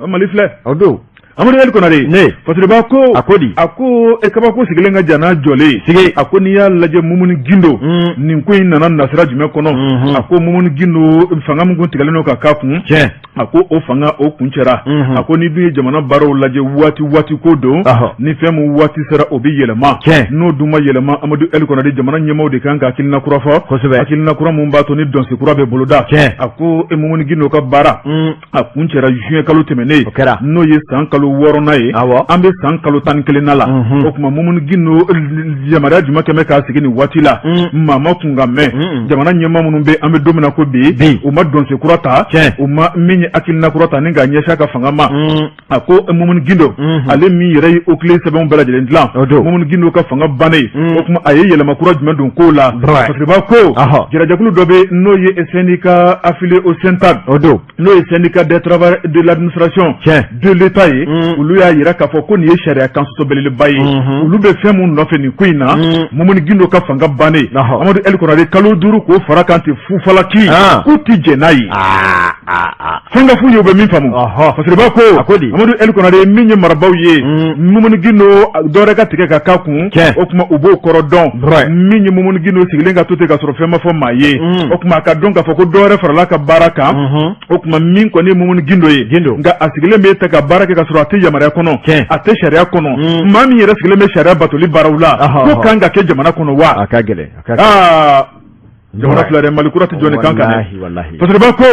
Mali filɛ o don Amadu El Konare parce que b'a ko a ko kabako sigilen ka jana jɔlen a ko n'i y'a lajɛ Mumuni Gindo nin ko in nana nasira jumɛn kɔnɔ a ko Mumuni Gindo fanga min kun tigɛlen don ka k'a kun a ko o fanga o kun cɛra a ko ni dun ye jamana baaraw lajɛ waati ko don ni fɛn min waati sera o bi yɛlɛma n'o dun ma yɛlɛma Amadu El Konare jamana ɲɛmaw de kan ka hakilina kura fɔ hakilina kura mun b'a to ni dɔnsi kura bɛ boloda a ko Mumuni Gindo ka baara a kun cɛra juin kalo tɛmɛnen n'o ye san kalo 6nan ye an bɛ san kalo 11 na la o kuma Mumuni Gindo yamaruya jumɛn kɛmɛ k'a sigi nin waati la maa ma kun ka mɛn jamana ɲɛma minnu bɛ an bɛ don min na ko bi u ma dɔnsi kura ta u ma min ye hakilina kura ta ni k'a ɲɛsin a ka fanga ma a ko Mumuni Gindo ale min yɛrɛ ye Okli sɛbɛnw bɛɛ lajɛlen dilan Mumuni Gindo ka fanga bannen o kuma a ye yɛlɛma kura jumɛn don ko la parce que b'a ko jɛrɛjɛkulu dɔ bɛ n'o ye syndicat affilié au Sentad n'o ye syndicat des travailleurs de l'administration de l'État ye olu y'a yira k'a fɔ ko nin ye sariya kan sɔsɔbeleba ye olu bɛ fɛn mun nɔfɛ nin ko in na Mumuni Gindo ka fanga bannen Amadu El Konare kalo 5 k'o fara kan ten fufalaki k'u ti jɛn n'a ye fɛn ka fu ye u bɛ min faamu parce que b'a ko Amadu El Konare min ye marabaw ye Mumuni Gindo dɔwɛrɛ ka tigɛ ka k'a kun o kuma u b'o kɔrɔ dɔn min ye Mumuni Gindo sigilen ka to ten ka sɔrɔ fɛn ma fɔ maa ye o kuma a ka dɔn k'a fɔ ko dɔwɛrɛ farala ka baara kan o kuma min kɔni ye Mumuni Gindo ye nka a sigilen bɛ ta ka baara kɛ ka sɔrɔ a tɛ yamaruya kɔnɔ a tɛ sariya kɔnɔ maa min yɛrɛ sigilen bɛ sariya batoli baaraw la ko kan ka kɛ jamana kɔnɔ wa a ka gɛlɛn jamana fila dɛ Mali kura tɛ jɔ ni kan kan dɛ parce que b'a ko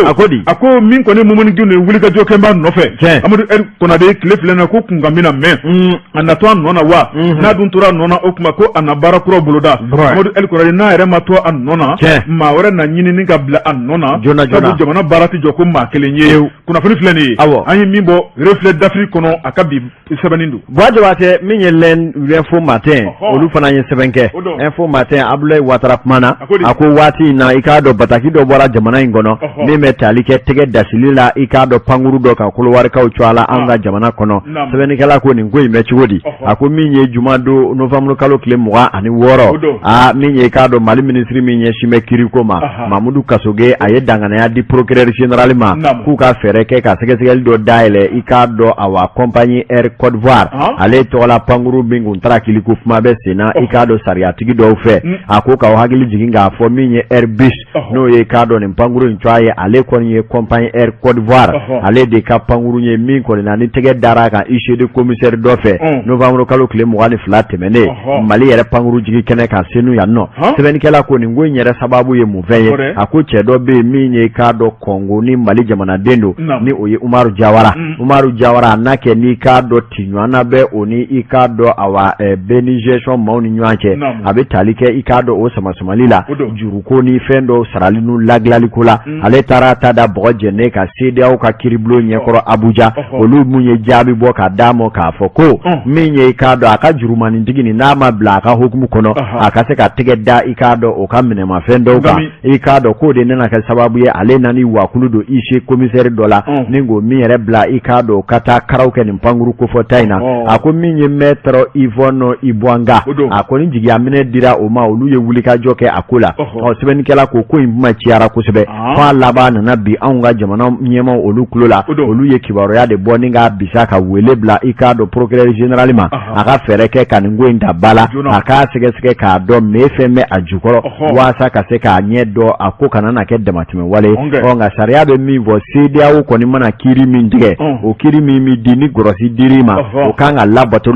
a ko min kɔni Mumuni Gindo ye wuli ka jɔ kɛ b'a nɔfɛ Amadu El Konare tile filɛ na ko kun ka min na mɛn a natɔ a nɔ na wa n'a dun tora a nɔ na o kuma ko a na baara kura boloda Amadu El Konare n'a yɛrɛ ma to a nɔ na maa wɛrɛ na ɲinini ka bila a nɔ na sabu jamana baara tɛ jɔ ko maa kelen ye kunnafoni filɛ nin ye an ye min bɔ reflet d'Afrique kɔnɔ a ka bi sɛbɛnni don Jabate min ye l'info matin olu fana ye sɛbɛn kɛ info matin Abdoulaye Ouattara kumana a ko waati na i k'a dɔn bataki dɔ bɔra jamana in kɔnɔ min bɛ tali kɛ tɛgɛ dasili la i k'a dɔn pankuru dɔ ka kolowarikaw cɔ a la an ka jamana kɔnɔ sɛbɛnnikɛla ko nin ko in bɛ cogo di a ko min ye juma don novembre kalo tile 26 min ye i k'a dɔn Mali ministre min ɲɛsin bɛ kiriko ma Mamudu Kasoge a ye danganaya di procureur général ma k'u ka fɛɛrɛ kɛ ka sɛgɛsɛgɛli dɔ dayɛlɛ i k'a dɔn awa compagnie Air Côte d'Ivoire ale tɔgɔla pankuru min kun taara kiliko kuma bɛ sen na i k'a dɔn sariyatigi dɔw fɛ a ko k'aw hakili jigin k'a fɔ min ye Airbus n'o ye k'a dɔn nin pankuru in cɔ ye ale kɔni ye compagnie Air Côte d'Ivoire ale de ka pankuru ye min kɔni na ni tɛgɛ dara kan ICD commissaire dɔ fɛ novembre kalo tile 22 tɛmɛnen Mali yɛrɛ pankuru jigi kɛnɛ kan senu yan nɔ sɛbɛnnikɛla ko nin ko in yɛrɛ sababu ye mun fɛn ye a ko cɛ dɔ bɛ yen min ye k'a dɔn Congo ni Mali jamanaden don ni o ye Umaru Jawara n'a kɛ n'i k'a dɔn tiɲɔgɔnna bɛ o ni i k'a dɔn awa bénisation maaw ni ɲɔgɔn cɛ a bɛ tali kɛ i k'a dɔn o samasumali la juruko ni fɛn dɔw sarali n'u ladilaliko la ale taara ta da bɔgɔ jɛnnen ka CEDEAO ka kiribulon ɲɛkɔrɔ Abuja olu mun ye jaabi bɔ k'a d'a ma k'a fɔ ko min ye i k'a dɔn a ka jurumanintigi ni n'a ma bila a ka hukumu kɔnɔ a ka se ka tɛgɛ da i k'a dɔn o ka minɛmafɛn dɔw kan i k'a dɔn k'o de nana kɛ sababu ye ale nani wakulu don IC commissaire dɔ la ni ko min yɛrɛ bila i k'a dɔn ka taa karaw kɛ nin pankuru kofɔta in na a ko min ye maître Yvonne Ibwanga a ko ni jigiya minɛ dira o ma olu ye wuli ka jɔ kɛ a ko la sɛbɛnnikɛla ko in kuma ciyara kosɛbɛ f'a laban nana bi anw ka jamana ɲɛmaw olu kulo la olu ye kibaruya de bɔ ni k'a bisa ka wele bila i k'a dɔn procureur général ma a ka fɛɛrɛ kɛ ka nin ko in ta ba la a k'a sɛgɛsɛgɛ k'a dɔn mais fɛn bɛ a jukɔrɔ waasa ka se k'a ɲɛ dɔn a ko kana na kɛ damatɛmɛ wale nka sariya bɛ min fɔ CEDEAO kɔni mana kiiri min tigɛ o kiiri min bi di ni gɔrɔsi dir'i ma o kan ka labato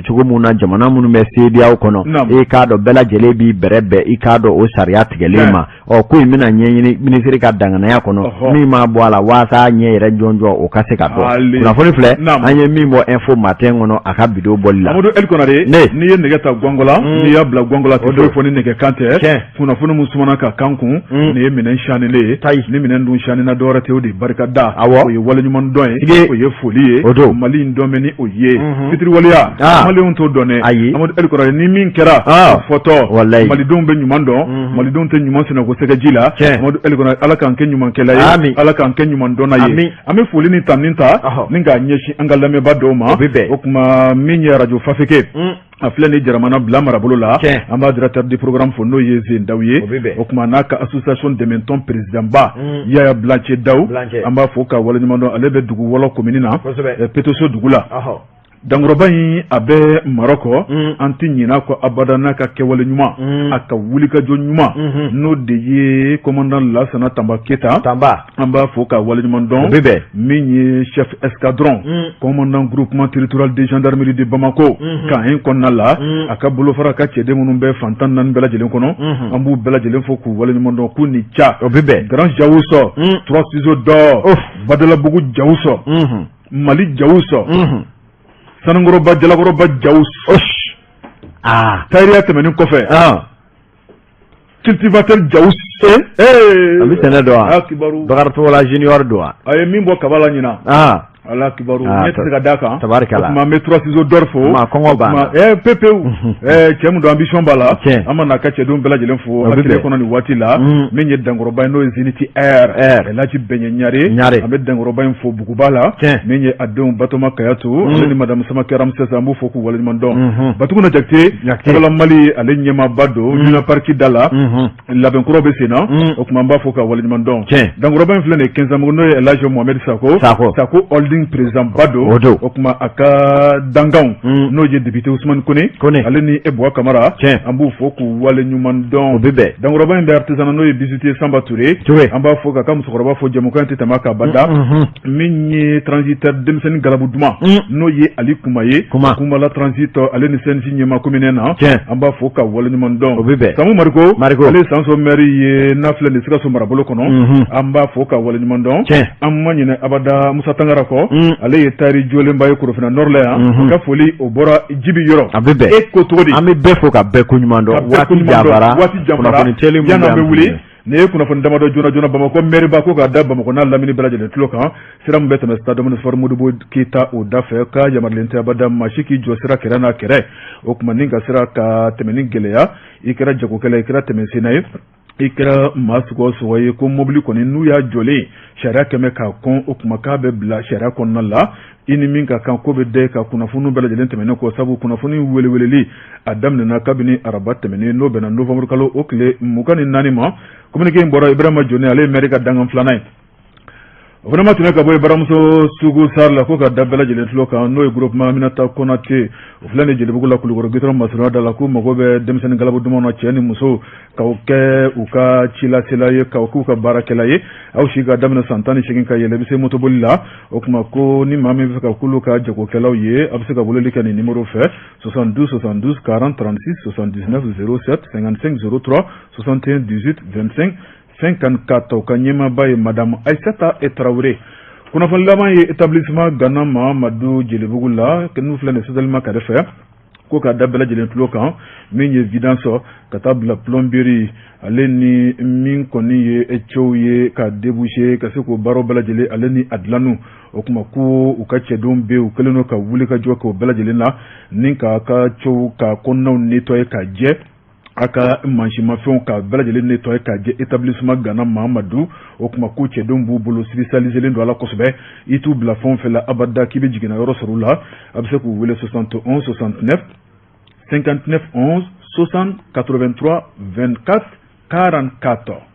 cogo mun na jamana minnu bɛ CEDEAO kɔnɔ i k'a dɔn bɛɛ lajɛlen b'i bɛrɛ bɛn i k'a dɔn o sariya tigɛlen ma ko in bɛna ɲɛɲini ministre ka danganaya kɔnɔ min ma bɔ a la waasa ɲɛ yɛrɛ jɔnjɔ o ka se ka dɔn kunnafoni filɛ an ye min bɔ info matin kɔnɔ a ka bidon bɔli la Amadu El Konare n'i ye nɛgɛ ta gɔngɔla n'i y'a bila gɔngɔla tɛ fɔ ni nɛgɛ kan tɛ kunnafoni mun sumana ka kan kun nin ye minɛn sanilen ye ni minɛn dun sanina dɔwɛrɛ tɛ o de barika da o ye waleɲuman dɔn ye o ye foli ye Mali in dɔn bɛ ni o ye fitiriwaleya Malidenw t'o dɔn dɛ Amadu El Konare ni min kɛra fɔtɔ Malidenw bɛ ɲuman dɔn Malidenw tɛ ɲuman sina ko sɛgɛji la Amadu Elikona ala k'an kɛ ɲuman kɛla ye ala k'an kɛ ɲuman dɔnna ye an bɛ foli ni tanni ta ni k'a ɲɛsin an ka lamɛnba dɔw ma o kuma min ye radio Fafeke a filɛ ni Jaramana bila marabolo la an b'a directeur du programme fo n'o ye Zen Daw ye o kuma n'a ka association dɛmɛtɔn président ba Yaya Blanche Daw an b'a fɔ ka waleɲuman dɔn ale bɛ dugu wɔlɔ commune na Petoso dugu la Dankɔrɔba in a bɛ Marɔkɔ an tɛ ɲin'a kɔ abada n'a ka kɛwale ɲuman a ka wulikajɔ ɲuman n'o de ye commandant Lasana Tamba Keta an b'a fɔ ka waleɲuman dɔn min ye chef escadron commandant groupement territorial de gendarmerie de Bamako kan in kɔnɔna la a ka bolofara ka cɛden minnu bɛ fantan naani bɛɛ lajɛlen kɔnɔ an b'u bɛɛ lajɛlen fɔ k'u waleɲuman dɔn k'u ni ca Grand Jawusɔ 3 ciseaux d'or Badalabugu Jawusɔ Mali Jawusɔ Sanangoroba Jalakoroba Jawus Taïria tɛmɛnen kɔfɛ cultivateur Jawus a bɛ sɛnɛ dɔn wa Bakaritogola junior don wa a ye min bɔ kaba la ɲina ala kibaru ne tɛ se ka d'a kan tabarikala o tuma an bɛ 3 ciseaux d'or fo kɔngɔ b'a la pepewu cɛ min don ambition b'a la an ma n'a ka cɛdenw bɛɛ lajɛlen fo a tile kɔnɔ nin waati la min ye Dankɔrɔba in n'o ye Zeniti Air Elhaji Bɛɲɛ Ɲare an bɛ Dankɔrɔba in fo Buguba la min ye a denw Batoma Kayatu ale ni madame Samake Ramsès an b'u fo k'u waleɲuman dɔn Batuguna Jakite Kala Mali ale ɲɛmaaba don Juna Parki da la labɛnkɔrɔ bɛ sen na o tuma an b'a fo ka waleɲuman dɔn Dankɔrɔba in filɛ nin ye 15 n'o ye Elhaji Mohamed Sako holding président Bado o kuma a ka danganw n'o ye député Ousmane Kone ale ni Ebouwa Kamara an b'u fo k'u waleɲuman dɔn Dankɔrɔba in bɛ artisanat n'o ye Bisitier Samba Touré an b'a fo k'a ka musokɔrɔba fo jɛmukan tɛ tɛmɛ ka bada min ye transitaire denmisɛnnin garabu duman n'o ye Ali Kuma ye Kumala transito ale ni CNJ ɲɛma commune na an b'a fo ka waleɲuman dɔn Samu Mariko ale ye Sanso maire ye n'a filɛ nin Sikaso marabolo kɔnɔ an b'a fo ka waleɲuman dɔn an ma ɲinɛ abada Musa Tangara kɔ ale ye taari jolenba ye Korofina Nord la yan ka foli o bɔra Jibi yɔrɔ e ko cogo di an bɛ bɛɛ fo ka bɛɛ ko ɲuman dɔn waati janfara yan an bɛ wuli nin ye kunnafoni damadɔ joona Bamakɔ maire ko k'a da Bamakɔ n'a lamini bɛɛ lajɛlen tulo kan sira min bɛ tɛmɛ stade municipal Modibo Keita o da fɛ ka yamarulen tɛ abada maa si k'i jɔ sira kɛrɛ n'a kɛrɛ o tuma ni ka sira ka tɛmɛ ni gɛlɛya i kɛra jagokɛla i kɛra tɛmɛsenna ye i kɛra maa sugu ye ko mobili kɔni n'u y'a jɔlen sariya kɛmɛ k'a kɔn o tuma k'a bɛ bila sariya kɔnɔna la i ni min ka kan ko bɛ da ka kunnafoni bɛɛ lajɛlen tɛmɛnen kɔ sabu kunnafoni weleweleli a daminɛna kabini araba tɛmɛnen n'o bɛnna novembre kalo o tile 24 ma communiqué in bɔra Ibrahima Jone ale ye maire ka dangan filanan ye o fana ma tɛmɛ ka bɔ baramuso Sugu Sar la ko ka da bɛɛ lajɛlen tulo kan n'o ye groupement Aminata Konate o filɛ ni Jelibugu la Kulukɔrɔ gitɔrɔn masurunya da la ko mago bɛ denmisɛnnin galabu dumanw na cɛ ni muso k'aw kɛ u ka cilasela ye k'aw k'u ka baarakɛla ye aw si ka daminɛ san 18 ka yɛlɛ i bɛ se motoboli la o tuma ko ni maa min bɛ fɛ ka k'olu ka jagokɛlaw ye a bɛ se ka weleli kɛ nin numéro fɛ 72 72 40 36 79 07 55 03 61 18 25 54 ka ɲɛmaaba ye madame Aïssata Traoré kunnafoni laban ye établissement Gana Mahamadu Jelibugu la n'u filɛ nin Sedelima kɛrɛfɛ ko ka da bɛɛ lajɛlen tulo kan min ye vidange ka taa bila plomberie ale ni min kɔni ye cɛw ye ka déboucher ka se k'o baaraw bɛɛ lajɛlen ale ni a dilanu o kuma ko u ka cɛdenw bɛ u kɛlen don ka wuli ka jɔ k'o bɛɛ lajɛlen na ni k'a ka cɛw ka kɔnɔnaw nettoyer ka jɛ a ka mansimafɛnw ka bɛɛ lajɛlen nettoyer ka jɛ établissement Gana Mahamadu o kuma ko cɛdenw b'u bolo spécialisé don a la kosɛbɛ i t'u bila fɛn o fɛn la abada k'i bɛ jiginna yɔrɔ sɔrɔ u la a bɛ se k'u wele 71 69 59 11 60 83 24 44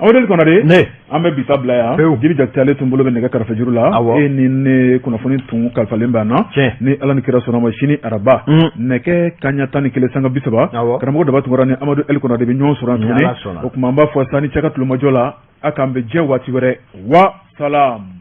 Awodeli Konare an bɛ bi ta bila yan Jibi Jakite ale tun bolo bɛ nɛgɛ kɛrɛfɛ juru la e ni ne kunnafoni tun kalifalen bɛ an na ni Ala ni kira sɔnna ma sini araba nɛgɛ kanɲɛ 11 sanga 30 karamɔgɔ Daba Tunkara ni Amadu Eli Konare bɛ ɲɔgɔn sɔrɔ tuguni o tuma an b'a fɔ sani cɛ ka tulomajɔ la a k'an bɛ jɛ waati wɛrɛ wa salam